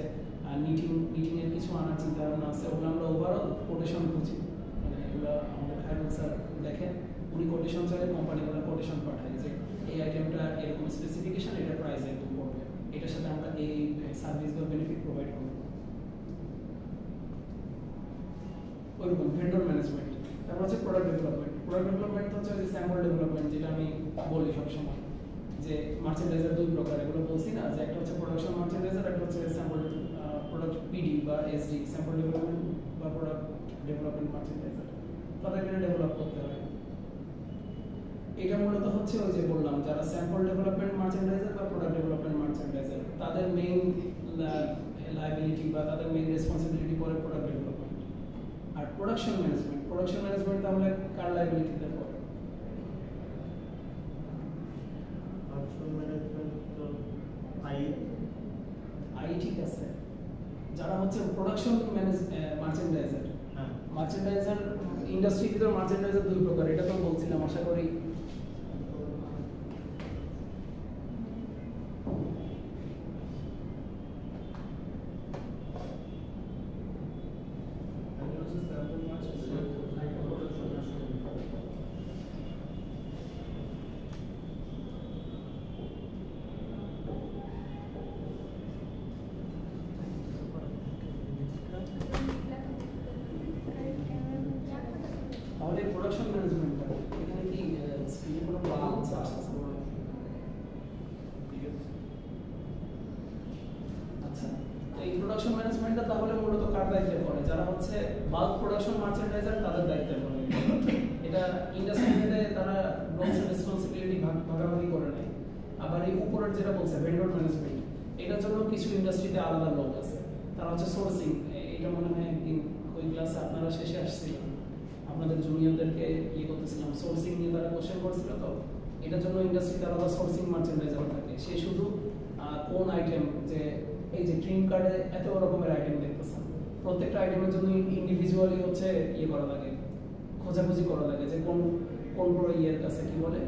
নিটিং এর কিছু আনার চিন্তা ভাবনা আছে। ওগুলো আমরা ওভারঅল কোটেশন খুঁজি, মানে এগুলো আমাদের খায়রুল স্যার দেখেন, উনি কোটেশন চাইলে কোম্পানিগুলো কোটেশন পাঠায় যে এই আইটেমটা এরকম স্পেসিফিকেশন, এটা প্রাইস এরকম পড়বে, এটার সাথে আমরা এই সার্ভিস বা বেনিফিট প্রোভাইড করব। ওইরকম ভেন্ডর ম্যানেজমেন্ট। তারপর হচ্ছে প্রোডাক্ট ডেভেলপমেন্ট। প্রোডাক্ট ডেভেলপমেন্ট হচ্ছে যে স্যাম্পল ডেভেলপমেন্ট, যেটা আমি বলি সবসময় যে মার্চেন্ডাইজার দুই প্রকার, এগুলো বলছি না যে একটা হচ্ছে প্রোডাকশন মার্চেন্ডাইজার, একটা হচ্ছে স্যাম্পল প্রোডাক্ট পিডি বা এসডি, স্যাম্পল ডেভেলপমেন্ট বা প্রোডাক্ট ডেভেলপমেন্ট মার্চেন্ডাইজার, তাদেরকে ডেভেলপ করতে হয়। এটা মূলত হচ্ছে ওই যে বললাম যারা স্যাম্পল ডেভেলপমেন্ট মার্চেন্ডাইজার বা প্রোডাক্ট ডেভেলপমেন্ট মার্চেন্ডাইজার, তাদের মেইন লায়াবিলিটি বা তাদের মেইন রেসপন্সিবিলিটি পড়ে প্রোডাক্ট ডেভেলপমেন্ট। আর প্রোডাকশন ম্যানেজমেন্ট তাহলে কার লায়াবিলিটিতে পড়ে? আই ঠিক আছে, যারা হচ্ছে প্রোডাকশন মার্চেন্ডাইজার। মার্চেন্ডাইজার ইন্ডাস্ট্রির ভিতর মার্চেন্ডাইজার দুই প্রকার, এটা তো বলছিলাম আশা করি। তাহলে প্রোডাকশন ম্যানেজমেন্ট এখানে কি স্ক্রিনে কোনো প্রবলেম আছে? আচ্ছা, এই প্রোডাকশন ম্যানেজমেন্টটা তাহলে মূলত কার দায়িত্বে পড়ে? যারা হচ্ছে বাল্ক প্রোডাকশন মার্চেন্ডাইজার, তাদের দায়িত্বে পড়ে। এটা ইন্ডাস্ট্রিতে তারা রোলস এন্ড রেসপন্সিবিলিটি ভাগাভাগি করে নেয়। আবার এই উপরের যেটা বলছে ভেন্ডর ম্যানেজমেন্ট, এটার জন্য কিছু ইন্ডাস্ট্রিতে আলাদা লোক আছে, তারা হচ্ছে সোর্সিং। এটা মনে হয় একদিন ওই ক্লাসে আপনারা শেষে আসছিলেন, আপনাদের জুনিয়রদেরকে ইয়ে করতেছিলাম, সোর্সিং নিয়ে তারা কোশ্চেন করছিল। তো এটার জন্য ইন্ডাস্ট্রিতে আলাদা সোর্সিং মার্চেন্ডাইজার থাকে। সে শুধু কোন আইটেম, যে এই যে ড্রিম কার্ডে এত রকমের আইটেম দেখতেছেন, প্রত্যেকটা আইটেমের জন্য ইন্ডিভিজুয়ালি হচ্ছে ইয়ে করা লাগে, খোঁজাখুঁজি করা লাগে যে কোন কোন ইয়ের কাছে কি বলে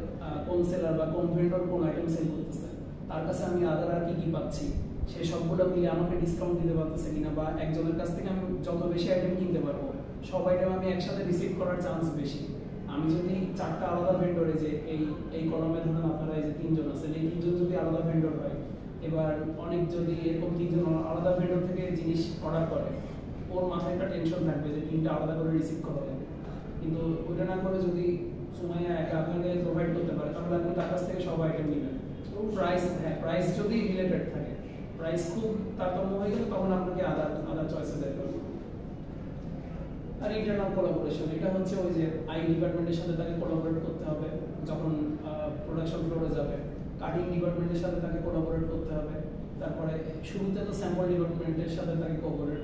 কোন সেলার বা কোন ভেন্ডর কোন আইটেম সেল করতেছে, তার কাছে আমি আদার আর কি কি পাচ্ছি, সে সবগুলো মিলে আমাকে ডিসকাউন্ট দিতে পারতেছে কিনা, বা একজনের কাছ থেকে আমি যত বেশি আইটেম কিনতে পারবো সব আইটেম আমি একসাথে রিসিভ করার চান্স বেশি। আমি যদি চারটা আলাদা ভেন্ডরে, যে এই কলমে ধরেন আপনারা এই যে তিনজন আছেন, এই তিনজন যদি আলাদা ভেন্ডর হয়, এবার অনেক যদি এরকম তিনজন আলাদা ভেন্ডর থেকে জিনিস অর্ডার করে, ওর মাথায় একটা টেনশন থাকবে যে তিনটা আলাদা করে রিসিভ করা হবে। কিন্তু ওইটা না করে যদি সুমাইয়া একা আপনাকে প্রোভাইড করতে পারে, তাহলে আপনি তার কাছ থেকে সব আইটেম নেবেন। প্রাইস, হ্যাঁ প্রাইস যদি রিলেটেড থাকে, প্রাইস খুব তারতম্য হয়ে গেলে তখন আপনাকে আদার চয়েসে যেতে হবে। আর ইন্টারনাল কোলাবোরেশন, এটা হচ্ছে ওই যে আই ডিপার্টমেন্টের সাথে তাকে কোলাবোরেট করতে হবে যখন প্রোডাকশন ফ্লোরে যাবে, কাটিং ডিপার্টমেন্টের সাথে তাকে কোলাবোরেট করতে হবে, তারপরে শুরুতে তো স্যাম্পল ডিপার্টমেন্টের সাথে তাকে কোঅপারেট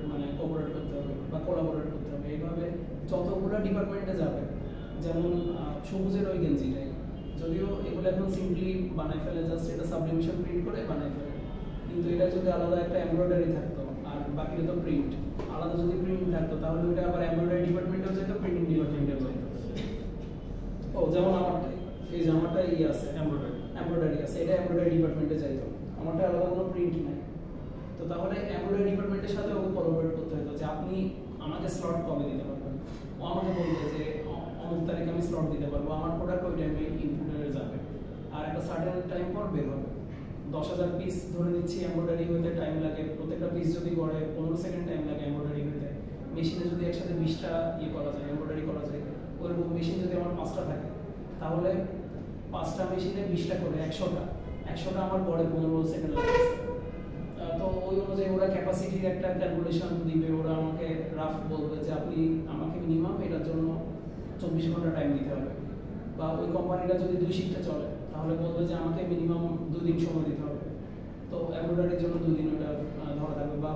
করতে হবে বা কোলাবোরেট করতে হবে। এইভাবে যতগুলো ডিপার্টমেন্টে যাবে, যেমন সবুজের ওই গেঞ্জিটাই, যদিও এগুলো এখন সিম্পলি বানাই ফেলে, জাস্ট এটা সাবলিমেশন প্রিন্ট করে বানাই ফেলে, কিন্তু এটা যদি আলাদা একটা এমব্রয়ডারি থাকতো আর বাকিটা তো প্রিন্ট, আলাদা যদি প্রিন্ট থাকতো তাহলে ওইটা আবার এমব্রয়ডারি ডিপার্টমেন্টেও যেত, প্রিন্টিং ডিপার্টমেন্টেও যেত। ও যেমন আমারটাই, এই যে আমারটাই ইয়ে আছে, এমব্রয়ডারি আছে, এটা এমব্রয়ডারি ডিপার্টমেন্টে যাইতো, আমারটা আলাদা কোনো প্রিন্ট নাই। তো তাহলে এমব্রয়ডারি ডিপার্টমেন্টের সাথে ওকে কোলাবোরেট করতে হতো যে আপনি আমাকে স্লট কবে দিতে পারবেন, ও আমাকে বলবে যে অমুক তারিখে আমি স্লট দিতে পারবো, আমার প্রোডাক্ট ওই টাইমে ইনপুট হয়ে যাবে, আর একটা সার্টেন টাইম পর বের হবে। 10,000 পিস ধরে নিচ্ছি এমব্রয়ডারি হতে টাইম লাগে, প্রত্যেকটা পিস যদি গড়ে 15 সেকেন্ড টাইম লাগে এমব্রয়ডারি হতে, মেশিনে যদি একসাথে 20টা ইয়ে করা যায়, এমব্রয়ডারি করা যায়, ওইরকম মেশিন যদি আমার 5টা থাকে তাহলে 5টা মেশিনে 20টা করে 100টা আমার গড়ে 15 সেকেন্ড লাগে। তো ওই অনুযায়ী ওরা ক্যাপাসিটির একটা ক্যালকুলেশন দিবে, ওরা আমাকে রাফ বলবে যে আপনি আমাকে মিনিমাম এটার জন্য 24 ঘন্টা টাইম দিতে হবে, বা ওই কোম্পানিটা যদি 2 শিফটে চলে তাহলে বলবে যে আমাকে মিনিমাম 2 দিন সময় দিতে হবে, তো এমব্রয়ডারির জন্য 2 দিন ওটা ধরা থাকবে। বা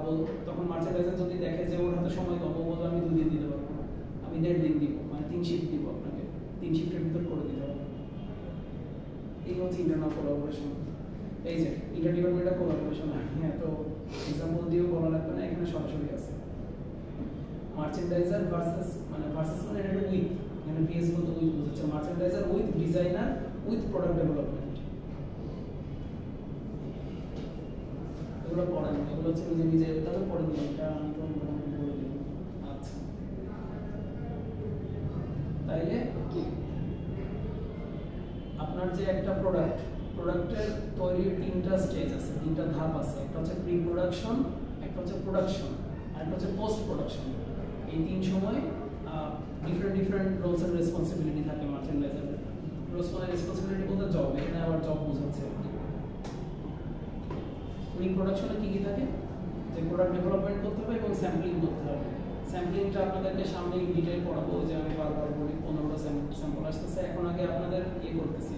তখন মার্চেন্ডাইজার যদি দেখে যে ওর হাতে সময় কম, বলবে আমি 2 দিন দিতে পারবো না, আমি 1.5 দিন দিব, মানে 3 শিফট দিব, আপনাকে 3 শিফটের ভিতর করে দিতে হবে। এই হচ্ছে ইন্টারনাল কোলাবোরেশন। এই যে এটা ডিপার্টমেন্টের কোলাবোরেশন, হ্যাঁ, তো এক্সাম্পল দিয়েও বলা লাগবে না, এখানে সরাসরি আছে। মার্চেন্ডাইজার ভার্সেস মানে এটা উইথ, এখানে পিএস বলতে উইথ বোঝাচ্ছে, merchandiser with designer with product development. এগুলো পড়েন, এগুলো হচ্ছে নিজে তাহলে পড়ে দিন, এটা আমি তো বলে দিই। আচ্ছা, তাইলে আপনার যে একটা প্রোডাক্টের তৈরির 3টা স্টেজ আছে, 3টা ধাপ আছে, একটা হচ্ছে প্রি প্রোডাকশন, একটা হচ্ছে প্রোডাকশন, আর একটা হচ্ছে পোস্ট প্রোডাকশন। এই 3 সময় ডিফারেন্ট রোলস এন্ড রেসপন্সিবিলিটি থাকে মার্চেন্ডাইজারের। রোলস মানে রেসপন্সিবিলিটি বলতে জব, এখানে আবার জব বোঝাচ্ছে। প্রি প্রোডাকশনে কি কি থাকে, যে প্রোডাক্ট ডেভেলপমেন্ট করতে হবে এবং স্যাম্পলিং করতে হবে। স্যাম্পলিংটা আপনাদেরকে সামনে ডিটেইল পড়াবো, যে আমি বারবার বলি 15টা স্যাম্পল আসতেছে, এখন আগে আপনাদের ইয়ে করতেছি,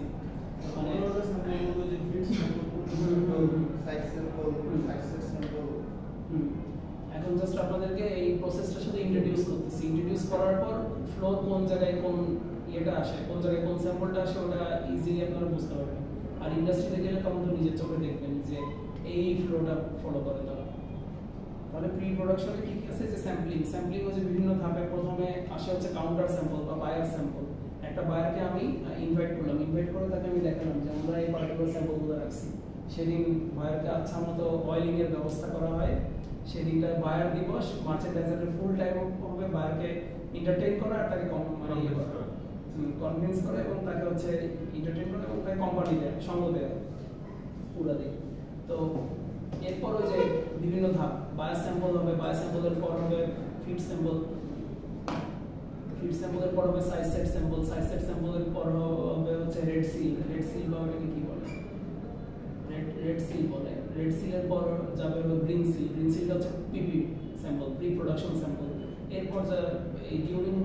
মানে 15টা স্যাম্পল মধ্যে যে fit sample, size sample, size sample, এখন জাস্ট আপনাদেরকে এই প্রসেসটার সাথে ইন্ট্রোডিউস করতেছি। ইন্ট্রোডিউস করার পর ফ্লো কোন জায়গায় কোন ইয়েটা আসে, কোন জায়গায় কোন স্যাম্পলটা আসে, ওটা ইজিলি আপনারা বুঝতে পারবেন। আর ইন্ডাস্ট্রিতে গেলে তখন তো নিজের চোখে দেখবেন যে এই ফ্লোটা ফলো করে তারা। তাহলে প্রি প্রোডাকশনে কি কি আছে, যে স্যাম্পলিং হচ্ছে বিভিন্ন ধাপে। প্রথমে আসে হচ্ছে কাউন্টার স্যাম্পল বা বায়ার স্যাম্পল। একটা বায়ারকে আমি ইনভাইট করলাম, ইনভাইট করে তাকে আমি দেখালাম যে আমরা এই পার্টিকুলার স্যাম্পলগুলো রাখছি। সেদিন বায়ারকে আচ্ছা মতো অয়েলিং এর ব্যবস্থা করা হয়, সেদিনটা বায়ার দিবস। মার্চেন্ডাইজারের ফুল টাইম হবে বায়ারকে এন্টারটেইন করা আর তাকে কনভিন্স করা এবং তাকে হচ্ছে এন্টারটেইন করা এবং তাকে কোম্পানি দেয়, সঙ্গ দেয় পুরো দিন। তো এরপর ওই যে বিভিন্ন ধাপ, বায়ার স্যাম্পল হবে, বায়ার স্যাম্পলের পর হবে ফিট স্যাম্পল, ফিট স্যাম্পলের পর হবে size set sample, size set স্যাম্পলের পর হবে হচ্ছে রেড সিল বা ওটাকে কি বলে, রেড সিল বলে। রেড সিলের পর যাবে হলো গ্রিন সিলটা হচ্ছে PP sample, pre production sample. এরপর এই ডিউরিং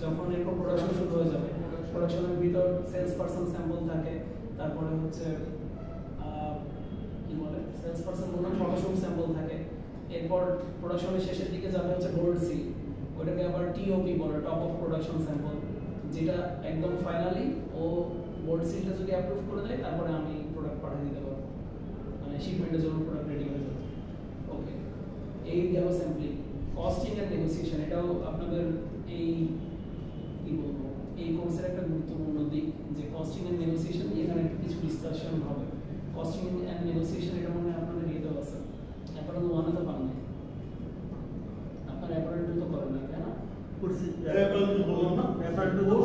যখন এরপর প্রোডাকশন শুরু হয়ে যাবে, প্রোডাকশনের ভিতর সেলস পারসন স্যাম্পল থাকে, তারপরে হচ্ছে কি বলে সেলস পারসন বললাম, ফটোশুট স্যাম্পল থাকে। এরপর প্রোডাকশনের শেষের দিকে যাবে হচ্ছে গোল্ড সিল, ওটাকে আবার টিওপি বলে, টপ অফ প্রোডাকশন স্যাম্পল, যেটা একদম ফাইনালি ও গোল্ড সিলটা যদি অ্যাপ্রুভ করে দেয় তারপরে আমি প্রোডাক্ট পাঠিয়ে দিতে পারবো, মানে শিপমেন্টের জন্য প্রোডাক্ট রেডি হয়ে যাবে। ওকে, এই গেল স্যাম্পলিং। কস্টিং এন্ড নেগোসিয়েশন, এটাও আপনাদের এই কি বলবো এই কোর্সের একটা গুরুত্বপূর্ণ দিক, যে কস্টিং এন্ড নেগোসিয়েশন নিয়ে এখানে কিছু ডিসকাশন হবে। কস্টিং এন্ড নেগোসিয়েশন এটা মনে হয় আপনাদের ইয়েতেও আছে, অ্যাপারেল 1 তো পান নাই, আপনারা অ্যাপারেল 2 তো করেন না, তাই না? অ্যাপারেল 2 বললাম না, অ্যাপারেল 2 তো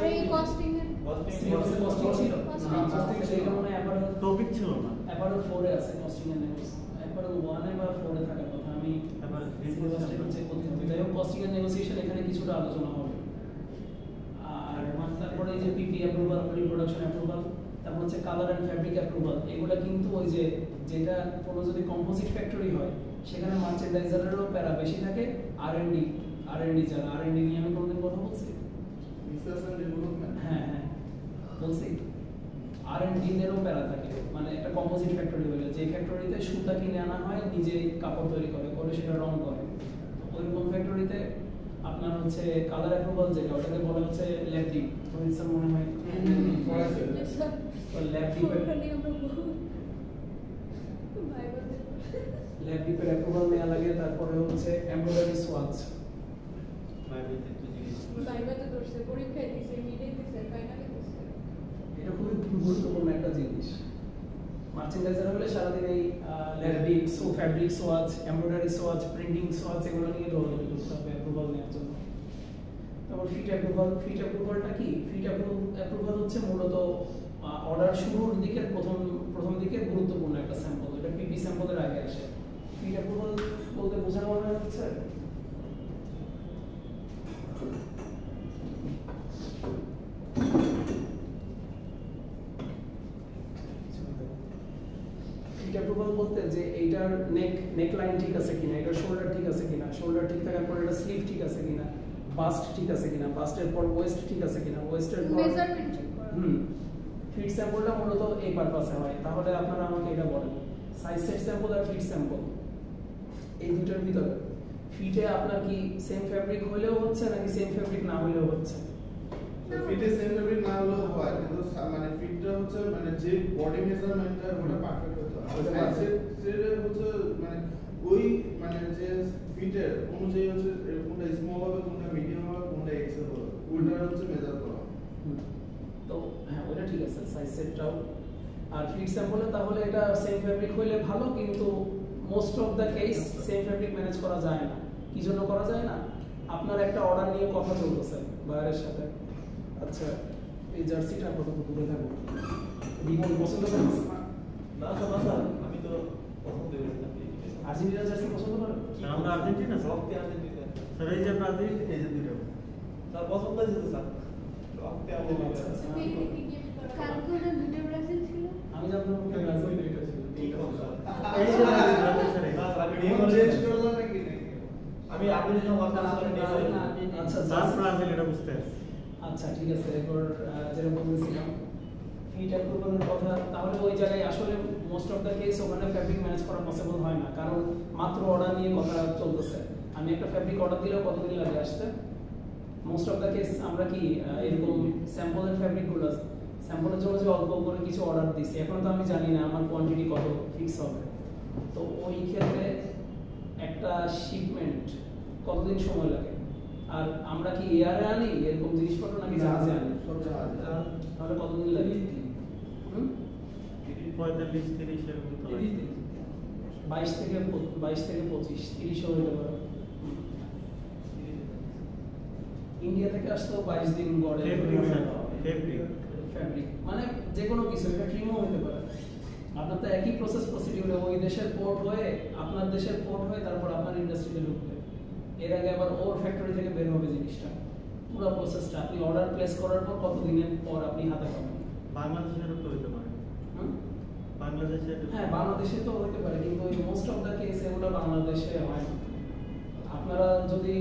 এই কস্টিং এর কস্টিং ছিল, কস্টিং ছিল, এটা মনে হয় অ্যাপারেল টপিক ছিল না, অ্যাপারেল 4 এ আছে কস্টিং এন্ড নেগোসিয়েশন, অ্যাপারেল 1 এ বা 4 এ থাকার কথা, আমি চেক করতে হবে। যাই হোক, কস্টিং এন্ড নেগোসিয়েশন এখানে কিছুটা আলোচনা হবে। আর তারপরে এই যে পিপি অ্যাপ্রুভাল, প্রি প্রোডাকশন অ্যাপ্রুভাল, তারপর হচ্ছে কালার এন্ড ফ্যাব্রিক অ্যাপ্রুভাল, এগুলো কিন্তু ওই যে যেটা কোনো যদি কম্পোজিট ফ্যাক্টরি হয় সেখানে মার্চেন্ডাইজারেরও প্যারা বেশি থাকে। আর&ডি যারা আর&ডি নিয়ে আমি কোনোদিন কথা বলছি, রিসার্চ এন্ড ডেভেলপমেন্ট, হ্যাঁ বলছি, আর&ডি দেরও প্যারা থাকে। মানে একটা কম্পোজিট ফ্যাক্টরি হলে যে ফ্যাক্টরিতে সুতা কিনে আনা হয়, নিজে কাপড় তৈরি করে সেটা রং করে, ওইরকম ফ্যাক্টরিতে আপনার হচ্ছে কালার অ্যাপ্রুভাল যেটা, ওটাকে বলা হচ্ছে ল্যাব ডিপ। রোহিত স্যার মনে হয় ল্যাব ডিপের অ্যাপ্রুভাল নেওয়া লাগে। তারপরে হচ্ছে এমব্রয়ডারি সোয়াচ, এটা খুবই গুরুত্বপূর্ণ একটা জিনিস। মার্চেন্ডাইজার হলে সারাদিন এই lab deep, fabric swatch, embroidery swatch, printing swatch, এগুলো নিয়ে দৌড়াদৌড়ি করতে হবে অ্যাপ্রুভাল নেওয়ার জন্য। তারপর ফিট অ্যাপ্রুভালটা কি? ফিট অ্যাপ্রুভাল হচ্ছে মূলত অর্ডার শুরুর দিকের প্রথম দিকের গুরুত্বপূর্ণ একটা স্যাম্পল, এটা পিপি স্যাম্পলের আগে আসে। ফিট অ্যাপ্রুভাল বলতে বোঝানো মনে হচ্ছে ফিট অ্যাপ্রুভাল বলতে যে এইটার নেক লাইন ঠিক আছে কিনা, এটার শোল্ডার ঠিক আছে কিনা, শোল্ডার ঠিক থাকার পর এটা স্লিভ ঠিক আছে কিনা, বাস্ট ঠিক আছে কিনা, বাস্টের পর ওয়েস্ট ঠিক আছে কিনা, ওয়েস্টের পর মেজারমেন্ট ঠিক করা। ফিট স্যাম্পলটা মূলত এই পারপাসে হয়। তাহলে আপনারা আমাকে এটা বলেন, সাইজ সেট স্যাম্পল আর ফিট স্যাম্পল এই দুটোর ভিতরে ফিটে আপনার কি সেম ফ্যাব্রিক হলেও হচ্ছে নাকি সেম ফ্যাব্রিক না হলেও হচ্ছে? ফিটে সেম ফেব্রিক না হলেও হয়, কিন্তু মানে ফিটটা হচ্ছে মানে যে বডি মেজারমেন্টটা ওটা পারফেক্ট হতে হবে। সেটা হচ্ছে মানে ওই মানে যে ফিটের অনুযায়ী হচ্ছে কোনটা স্মল হবে, কোনটা মিডিয়াম হবে, কোনটা এক্সেল হবে, ওইটা হচ্ছে মেজার করা। তো হ্যাঁ ওটা ঠিক আছে, সাইজ সেটটাও। আর ফিট স্যাম্পলে তাহলে এটা সেম ফ্যাব্রিক হইলে ভালো, কিন্তু most of the case same fabric manage করা যায় না। কি জন্য করা যায় না? আপনার একটা অর্ডার নিয়ে কথা চলতেছে বায়ারের সাথে, আচ্ছা এই জার্সিটা কত দূরে থাকবো, রিমোট পছন্দ করেন না স্যার, আমি তো পছন্দ করেছিলাম। আর্জেন্টিনা জার্সি পছন্দ করেন? আমরা আর্জেন্টিনা রক্তে আর্জেন্টিনা স্যার, এই যে ব্রাজিল, এই যে দুটো স্যার পছন্দ হয়েছে তো স্যার, রক্তে আর্জেন্টিনা। কালকে ওটা দুটো ব্রাজিল ছিল। আমি জানতাম না ব্রাজিল এটা ছিল। এই যে ব্রাজিল স্যার, আমি চেঞ্জ করলাম নাকি? আমি আর্জেন্টিনা কথা না বলে আচ্ছা স্যার ব্রাজিল এটা বুঝতে পারছি। আচ্ছা ঠিক আছে, এরপর যেটা বলতেছিলাম ফিট অ্যাপ্রুভালের কথা, তাহলে ওই জায়গায় আসলে মোস্ট অফ দ্য কেস ওখানে ফ্যাব্রিক ম্যানেজ করা পসিবল হয় না, কারণ মাত্র অর্ডার নিয়ে কথা চলতেছে। আমি একটা ফ্যাব্রিক অর্ডার দিলেও কতদিন লাগে আসতে? মোস্ট অফ দ্য কেস আমরা কি এরকম স্যাম্পলের ফ্যাব্রিকগুলো স্যাম্পলের জন্য যে অল্প করে কিছু অর্ডার দিচ্ছি, এখন তো আমি জানি না আমার কোয়ান্টিটি কত ফিক্স হবে। তো ওই ক্ষেত্রে একটা শিপমেন্ট কতদিন সময় লাগে? আর আমরা কি এয়ারে আনি এরকম জিনিসপত্র নাকি জাহাজে আনি? সব জাহাজ। তাহলে কতদিন লাগে? 45-30 এরকম তো লাগে। 22 থেকে 25 30 হতে পারে। ইন্ডিয়া থেকে আসতেও 22 দিন গড়ে ফ্যাব্রিক মানে যে কোনো কিছু, এটা ক্রিমও হতে পারে। আপনার তো একই প্রসেস প্রসিডিউরে ওই দেশের পোর্ট হয়ে আপনার দেশের পোর্ট হয়ে তারপর আপনার ইন্ডাস্ট্রিতে ঢুকবে, এর আগে আবার ওর ফ্যাক্টরি থেকে বের হবে জিনিসটা। পুরো প্রসেসটা আপনি অর্ডার প্লেস করার পর কতদিনের পর আপনি হাতে পাবেন? বাংলাদেশের তো হতে পারে। বাংলাদেশে হ্যাঁ বাংলাদেশে তো হতে পারে, কিন্তু ওই মোস্ট অফ দ্য কেস এগুলো বাংলাদেশে হয় না। আপনারা যদি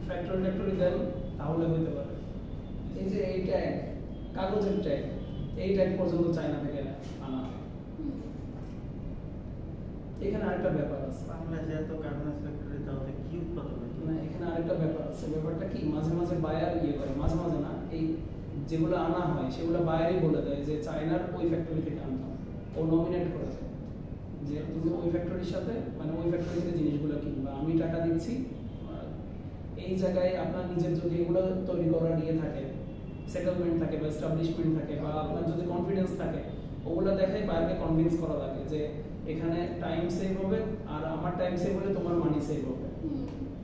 ফ্যাক্টরি দেন তাহলে হতে পারে। এই যে এই ট্যাগ, কাগজের ট্যাগ, এই ট্যাগ পর্যন্ত চায়না থেকে আনা। এখানে আরেকটা ব্যাপার আছে, বাংলাদেশে এত গার্মেন্টস ফ্যাক্টরি তাহলে কি উৎপাদন হয়? না এখানে আরেকটা ব্যাপার আছে। ব্যাপারটা কি, মাঝে মাঝে বায়ার করে, মাঝে মাঝে না, এই যেগুলো আনা হয় সেগুলো বায়ারই বলে দেয় যে চায়নার ওই ফ্যাক্টরি থেকে আনতাম, ও নমিনেট করে দেয় যে তুমি ওই ফ্যাক্টরির সাথে মানে ওই ফ্যাক্টরি থেকে জিনিসগুলো কিনবা, আমি টাকা দিচ্ছি। এই জায়গায় আপনার নিজের যদি এগুলো তৈরি করার ইয়ে থাকে, সেটেলমেন্ট থাকে বা এস্টাবলিশমেন্ট থাকে, বা আপনার যদি কনফিডেন্স থাকে, ওগুলো দেখাই বায়ারকে কনভিন্স করা লাগে যে এখানে টাইম সেভ হবে, আর আমার টাইম সেভ হলে তোমার মানি সেভ হবে,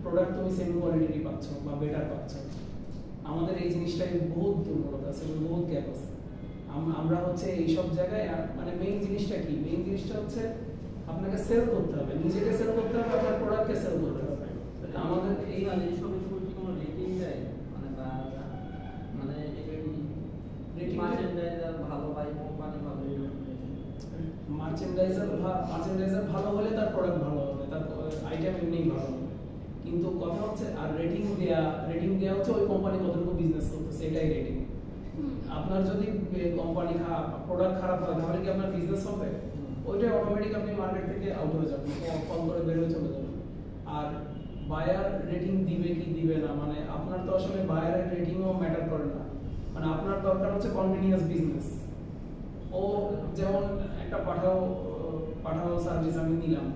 প্রোডাক্ট তুমি সেম কোয়ালিটি পাচ্ছ বা বেটার পাচ্ছ। আমাদের এই জিনিসটাই বহুত দুর্বলতা আছে, বহুত গ্যাপ আছে। আমরা হচ্ছে এইসব জায়গায় মানে মেইন জিনিসটা কি, মেইন জিনিসটা হচ্ছে আপনাকে সেল করতে হবে, নিজেকে সেল করতে হবে, আপনার প্রোডাক্টকে সেল করতে হবে। আমাদের এই সবের উপর কি কোনো রেটিং দেয়? মানে রেটিং মার্চেন্ডাইজার ভালো বাই কোম্পানি ভালো, মার্চেন্ডাইজার ভালো হলে তার প্রোডাক্ট ভালো হবে, তার আইটেম এমনিই ভালো হবে। কিন্তু কথা হচ্ছে আর রেটিং দেয়া হচ্ছে ওই কোম্পানি কতটুকু বিজনেস করতেছে, এটাই রেটিং। আপনার যদি কোম্পানি প্রোডাক্ট খারাপ হয় তাহলে কি আপনার বিজনেস হবে? ওইটা অটোমেটিক আপনি মার্কেট থেকে আউট হয়ে যাবেন, কম করে বের হয়ে চলে যাবেন। আর বায়ার রেটিং দিবে কি দিবে না, মানে আপনার তো আসলে বায়ারের রেটিংও ম্যাটার করে না। মানে আপনার দরকার হচ্ছে কন্টিনিউয়াস বিজনেস। ও যেমন একটা পাঠাও সার্ভিস আমি নিলাম,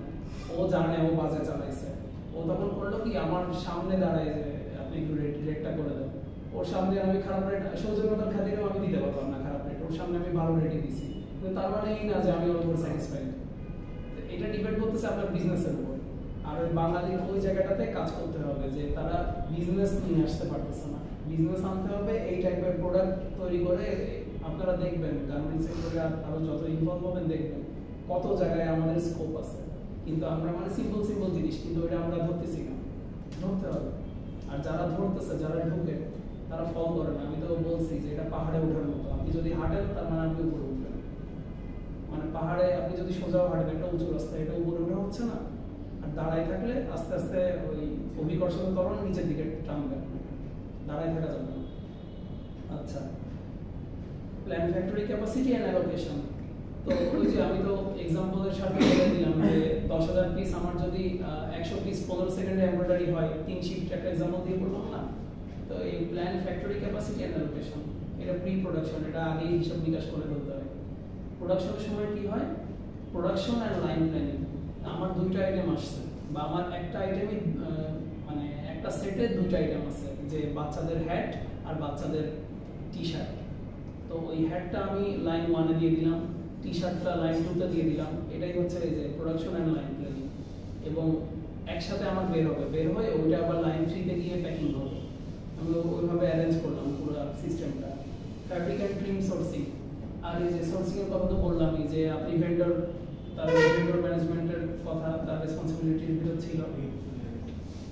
ও জানে ও বাজে চালাইছে, ও তখন করলো কি আমার সামনে দাঁড়ায় যে আপনি একটু রেটটা করে দেন। ওর সামনে আমি খারাপ রেট, সৌজন্যতার খাতিরেও আমি দিতে পারলাম না খারাপ রেট, ওর সামনে আমি ভালো রেটে দিছি, কিন্তু তার মানে এই না যে আমি ওর উপর স্যাটিসফাইড। এটা ডিপেন্ড করতেছে আপনার বিজনেসের উপর। আর ওই বাঙালির ওই জায়গাটাতে কাজ করতে হবে যে তারা বিজনেস নিয়ে আসতে পারতেছে না। বিজনেস আনতে হবে, এই টাইপের প্রোডাক্ট তৈরি করে। আপনারা দেখবেন গার্মেন্টস সেক্টরে আরো যত ইনভলভ হবেন দেখবেন কত জায়গায় আমাদের স্কোপ আছে, কিন্তু আমরা মানে সিম্পল জিনিস, কিন্তু ওইটা আমরা ধরতেছি না, ধরতে হবে। আর যারা ধরতেছে, যারা ঢুকে, তারা ফল করে না। আমি তো বলছি যে এটা পাহাড়ে ওঠার মতো, আপনি যদি হাঁটেন তার মানে আপনি উপরে উঠবেন। মানে পাহাড়ে আপনি যদি সোজাও হাঁটেন, একটা উঁচু রাস্তা, এটা উপরে ওঠা হচ্ছে না। আর দাঁড়ায় থাকলে আস্তে আস্তে ওই অভিকর্ষণ ত্বরণ নিচের দিকে টানবে, দাঁড়ায় থাকা যাবে না। আচ্ছা, plan factory capacity and allocation. তো ওই যে আমি তো এক্সাম্পলের সাথে বলে দিলাম যে 10,000 পিস আমার যদি 100 পিস 15 সেকেন্ডে এমব্রয়ডারি হয়, 3 শিফট একটা এক্সাম্পল দিয়ে বললাম না। তো এই plan factory capacity and allocation, এটা প্রি প্রোডাকশন, এটা আগেই হিসাব নিকাশ করে ফেলতে হয়। প্রোডাকশনের সময় কি হয়, প্রোডাকশন এন্ড লাইন প্ল্যানিং। আমার দুইটা আইটেম আসছে, বা আমার একটা আইটেমই মানে একটা সেটে দুইটা আইটেম আছে, যে বাচ্চাদের হ্যাট আর বাচ্চাদের টি শার্ট। তো ওই হ্যাটটা আমি লাইন 1 এ দিয়ে দিলাম, টি শার্টটা লাইন 2 তে দিয়ে দিলাম। এটাই হচ্ছে এই যে প্রোডাকশন এন্ড লাইন প্ল্যানিং। এবং একসাথে আমার বের হয়ে ওইটা আবার লাইন 3 তে গিয়ে প্যাকিং হবে। আমি ওইভাবে অ্যারেঞ্জ করলাম পুরো সিস্টেমটা। ফ্যাব্রিক এন্ড ট্রিম সোর্সিং, আর এই যে সোর্সিং এর কথা তো বললামই, যে আপনি ভেন্ডর, তার ভেন্ডর ম্যানেজমেন্টের কথা তার রেসপন্সিবিলিটির ভিতর ছিল।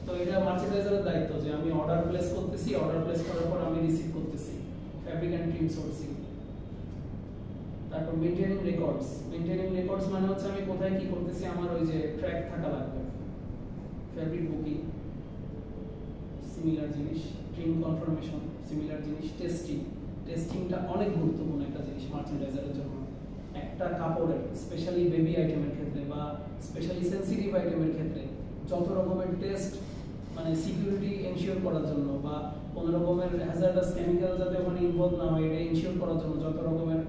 তো এটা মার্চেন্ডাইজারের দায়িত্ব যে আমি অর্ডার প্লেস করতেছি, অর্ডার প্লেস করার পর আমি রিসিভ করতেছি। Fabric and trim sourcing. তারপর মেইনটেনিং রেকর্ডস মানে হচ্ছে আমি কোথায় কি করতেছি, আমার ওই যে ট্র্যাক থাকা লাগবে। ফ্যাব্রিক বুকিং সিমিলার জিনিস, ট্রিম কনফার্মেশন সিমিলার জিনিস। টেস্টিংটা অনেক গুরুত্বপূর্ণ একটা জিনিস মার্চেন্ডাইজারের জন্য। একটা কাপড়ের স্পেশালি বেবি আইটেমের ক্ষেত্রে বা স্পেশালি সেনসিটিভ আইটেমের ক্ষেত্রে যত রকমের টেস্ট, মানে সিকিউরিটি এনশিওর করার জন্য বা কোনো রকমের হ্যাজার্ডাস কেমিক্যাল যাতে ওখানে ইনভলভ না হয়, এটা এনশিওর করার জন্য যত রকমের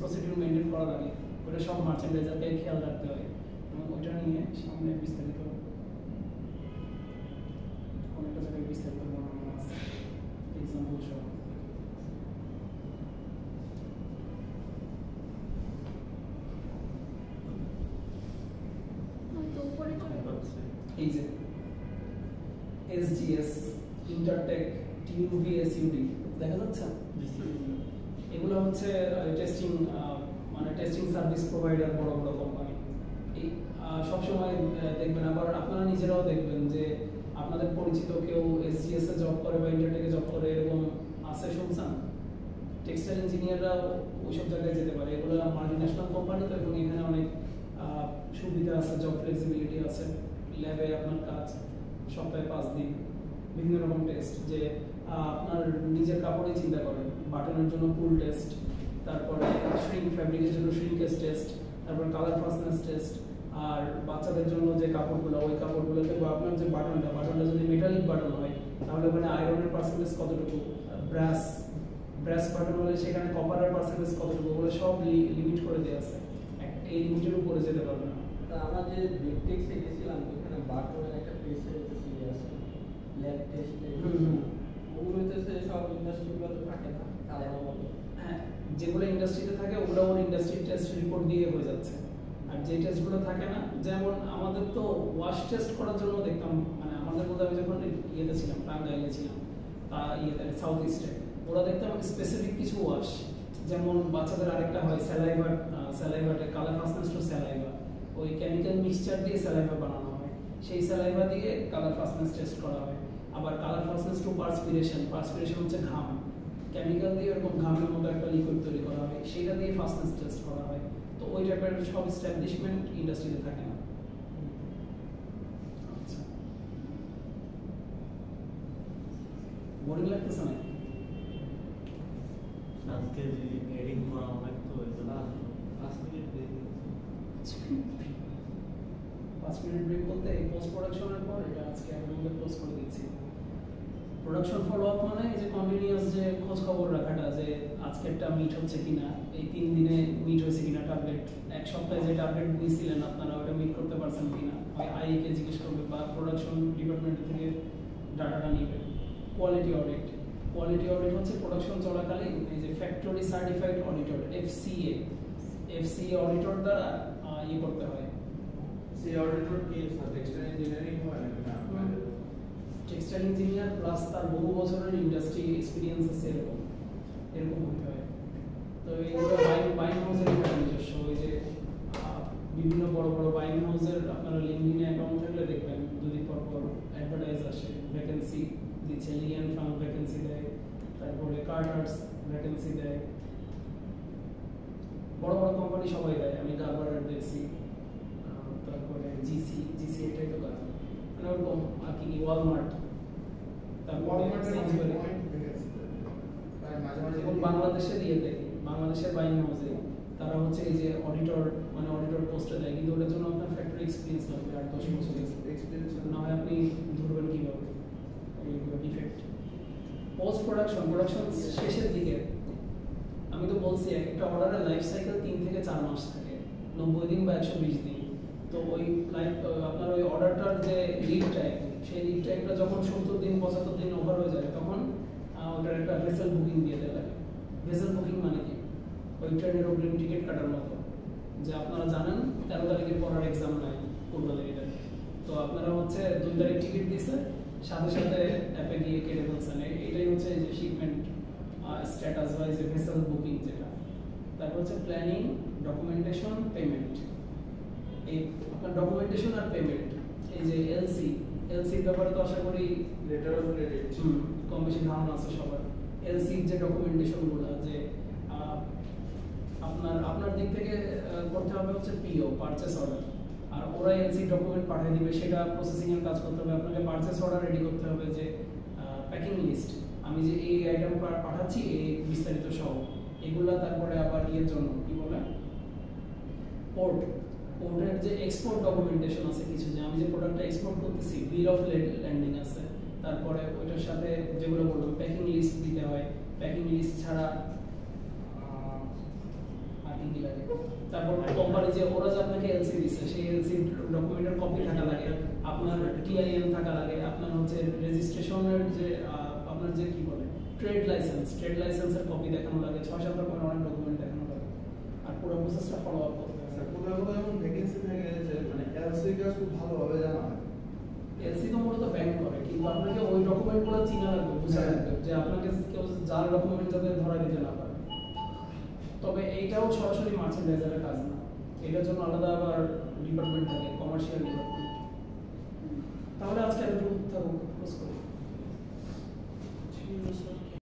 প্রসিডিউর মেনটেন করা লাগে, ওটা সব মার্চেন্ডাইজারকে খেয়াল রাখতে হয়। এবং ওইটা নিয়ে সামনে বিস্তারিত অনেকটা জায়গায় বিস্তারিত বর্ণনা আছে, এক্সাম্পল সহ। এই যে SGS, ইন্টারটেক, TUV, দেখা যাচ্ছে? এগুলো হচ্ছে টেস্টিং, মানে টেস্টিং সার্ভিস প্রোভাইডার, বড় কোম্পানি। এই সবসময় দেখবেন, আবার আপনারা নিজেরাও দেখবেন যে আপনাদের পরিচিত কেউ SGS এ জব করে বা ইন্টারটেকে জব করে, এরকম আছে শুনছেন? টেক্সটাইল ইঞ্জিনিয়াররা ওইসব জায়গায় যেতে পারে। এগুলো মাল্টিন্যাশনাল কোম্পানি, তো এবং এখানে অনেক সুবিধা আছে, জব ফ্লেক্সিবিলিটি আছে। ল্যাবে আপনার কাজ সপ্তাহে 5 দিন, বিভিন্ন রকম টেস্ট, যে আপনার নিজের কাপড়ে চিন্তা করেন, বাটনের জন্য পুল টেস্ট, তারপরে শ্রিঙ্ক ফ্যাব্রিকের জন্য শ্রিঙ্কেজ টেস্ট, তারপর কালার ফাস্টনেস টেস্ট। আর বাচ্চাদের জন্য যে কাপড়গুলো, ওই কাপড়গুলোতে আপনার যে বাটনটা যদি মেটালিক বাটন হয়, তাহলে ওখানে আয়রনের পার্সেন্টেজ কতটুকু, ব্রাশ বাটন হলে সেখানে কপারের পার্সেন্টেজ কতটুকু, ওগুলো সব লিমিট করে দেওয়া আছে। এই লিমিটের উপরে যেতে পারবে না। আমরা যে বিগটেক্সে গেছিলাম, ওখানে বাটনের একটা পেজে আছে ল্যাব টেস্টে, ওগুলোতে সব ইন্ডাস্ট্রিগুলোতে থাকে না, হ্যাঁ, যেগুলো ইন্ডাস্ট্রিতে থাকে ওগুলো ওর ইন্ডাস্ট্রি টেস্ট রিপোর্ট দিয়ে হয়ে যাচ্ছে। আর যে টেস্টগুলো থাকে না, যেমন আমাদের তো ওয়াশ টেস্ট করার জন্য দেখতাম, মানে আমাদের মধ্যে আমি যখন ইয়েতে ছিলাম, টাঙ্গাইলে ছিলাম, তা ইয়েতে সাউথ ইস্টে, ওরা দেখতাম স্পেসিফিক কিছু ওয়াশ, যেমন বাচ্চাদের আরেকটা হয় স্যালাইভাতে কালার ফাস্টনেস টু স্যালাইভা, ওই কেমিক্যাল মিক্সচার দিয়ে স্যালাইভা বানানো হয়, সেই স্যালাইভা দিয়ে কালার ফাস্টনেস টেস্ট করা হয়। আবার কালার ফাস্টনেস টু পার্সপিরেশন হচ্ছে ঘাম, কেমিক্যাল দিয়ে এরকম ঘামের মতো একটা লিকুইড তৈরি করা হয়, সেটা দিয়ে ফাস্টনেস টেস্ট করা হয়। তো ওই টাইপের সব এস্টাবলিশমেন্ট ইন্ডাস্ট্রিতে থাকে না। আচ্ছা, বোরিং লাগতেছে না? আজকে যে এডিং করা অনেক, তো এগুলা 5 মিনিট ব্রেক, 5 মিনিট ব্রেক বলতে এই পোস্ট প্রোডাকশনের পর এটা আজকে আমি মধ্যে পোস্ট করে দিচ্ছি। প্রোডাকশন ফলো আপ মানে এই যে কন্টিনিউয়াস যে খোঁজ খবর রাখাটা, যে আজকেরটা মিট হচ্ছে কিনা, এই 3 দিনে মিট হয়েছে কিনা টার্গেট, এক সপ্তাহে যে টার্গেট নিয়েছিলেন আপনারা ওটা মিট করতে পারছেন কিনা, হয় আইকে জিজ্ঞেস করবে বা প্রোডাকশন ডিপার্টমেন্ট থেকে ডাটাটা নিবে। কোয়ালিটি অডিট হচ্ছে প্রোডাকশন চলাকালীন এই যে factory certified auditor, FCA auditor দ্বারা ইয়ে করতে হয়। সেই অডিটর কি টেক্সটাইল ইঞ্জিনিয়ারিং হয় নাকি না? টেক্সটাইল ইঞ্জিনিয়ার প্লাস তার বহু বছরের ইন্ডাস্ট্রি এক্সপিরিয়েন্স আছে এরকম হতে হয়। তো এইগুলো বাইং হাউসের নিজস্ব ওই যে বিভিন্ন বড় বড় বাইং হাউসের আপনারা লিঙ্কডিনে অ্যাকাউন্ট থাকলে দেখবেন দুদিন পর পর অ্যাডভার্টাইজ আসে, ভ্যাকেন্সি দিচ্ছে, লিয়ান ফার্ম ভ্যাকেন্সি দেয়, তারপরে কার্টার্স ভ্যাকেন্সি দেয়, বড় বড় কোম্পানি সবাই দেয়। আমি গার্বারের দেখছি, তারপরে জিসি এটাই তো কাজ, মানে ওরকম আর কি ওয়ালমার্ট, তারপরে সেন্সবারি, এবং বাংলাদেশের দেয়, বাংলাদেশের বাইং হাউসে তারা হচ্ছে এই যে অডিটর, মানে অডিটর পোস্টে দেয়, কিন্তু ওটার জন্য আপনার ফ্যাক্টরি এক্সপিরিয়েন্স লাগবে 8-10 বছর এক্সপিরিয়েন্স, না হয় আপনি ধরবেন কিভাবে এইগুলো ডিফেক্ট। পোস্ট প্রোডাকশন শেষের দিকে আমি তো বলছি একটা অর্ডারের লাইফ সাইকেল 3 থেকে 4 মাস থাকে, 90 দিন বা 120 দিন। তো ওই আপনার ওই অর্ডারটার যে লিড টাইম, সেই লিড টাইমটা যখন 70 দিন 75 দিন ওভার হয়ে যায়, তখন ওটার একটা ভেসেল বুকিং দিয়ে দেওয়া লাগে। ভেসেল বুকিং মানে কি? ওই ট্রেনের অগ্রিম টিকিট কাটার মতো, যে আপনারা জানেন 13 তারিখের পর আর এক্সাম নাই পূর্বদিকে, তো আপনারা হচ্ছে 2 তারিখ টিকিট দিয়েছে, সাথে সাথে অ্যাপে গিয়ে কেটে ফেলছেন। এটাই হচ্ছে যে শিপমেন্ট স্ট্যাটাস বা যে ভেসেল বুকিং যেটা। তারপর হচ্ছে প্ল্যানিং, ডকুমেন্টেশন, পেমেন্ট। এই আপনার ডকুমেন্টেশন আর পেমেন্ট, এই যে এলসির ব্যাপারে তো আশা করি লেটার অফ ক্রেডিট কম বেশি ধারণা আছে সবার। এলসির যে ডকুমেন্টেশনগুলো, যে আপনার দিক থেকে করতে হবে হচ্ছে পিও, পারচেস অর্ডার, আর ওরা এলসি ডকুমেন্ট পাঠিয়ে দিবে, সেটা প্রসেসিং এর কাজ করতে হবে। আপনাকে পারচেস অর্ডার রেডি করতে হবে, যে প্যাকিং লিস্ট, আমি যে এই আইটেম পাঠাচ্ছি এই বিস্তারিত সহ এগুলা। তারপরে আবার ইয়ের জন্য কি বলে পোর্টের যে এক্সপোর্ট ডকুমেন্টেশন আছে কিছু, যে আমি যে প্রোডাক্টটা এক্সপোর্ট করতেছি বিল অফ ল্যান্ডিং আছে, তারপরে ওইটার সাথে যেগুলো বললাম প্যাকিং লিস্ট দিতে হয়। প্যাকিং লিস্ট ছাড়া আর কি লাগে, তারপর কোম্পানি যে ওরা যে আপনাকে এলসি দিচ্ছে সেই এলসি ডকুমেন্টের কপি থাকা লাগে, আপনার টিআইএম থাকা লাগে, আপনার হচ্ছে রেজিস্ট্রেশনের যে আপনার যে কি বলে ট্রেড লাইসেন্সের কপি দেখানো লাগে, 6-7 রকমের অনেক ডকুমেন্ট দেখানো লাগে, আর পুরো প্রসেসটা ফলো আপ করতে হবে। কোথাও কোথাও এমন ভ্যাকেন্সি থাকে যে মানে এলসি কাজ খুব ভালোভাবে জানা হয়। এলসি তো মূলত ব্যাংক করে, কিন্তু আপনাকে ওই ডকুমেন্টগুলো চিনা লাগবে, বোঝা লাগবে, যে আপনাকে কেউ জাল ডকুমেন্ট যাতে ধরা দিতে না পারে। তবে এইটাও সরাসরি মার্চেন্ডাইজারের কাজ না, এটার জন্য আলাদা আবার ডিপার্টমেন্ট থাকে, কমার্শিয়াল ডিপার্টমেন্ট। তাহলে আজকে এতটুকু থাকুক, ক্লোজ করি।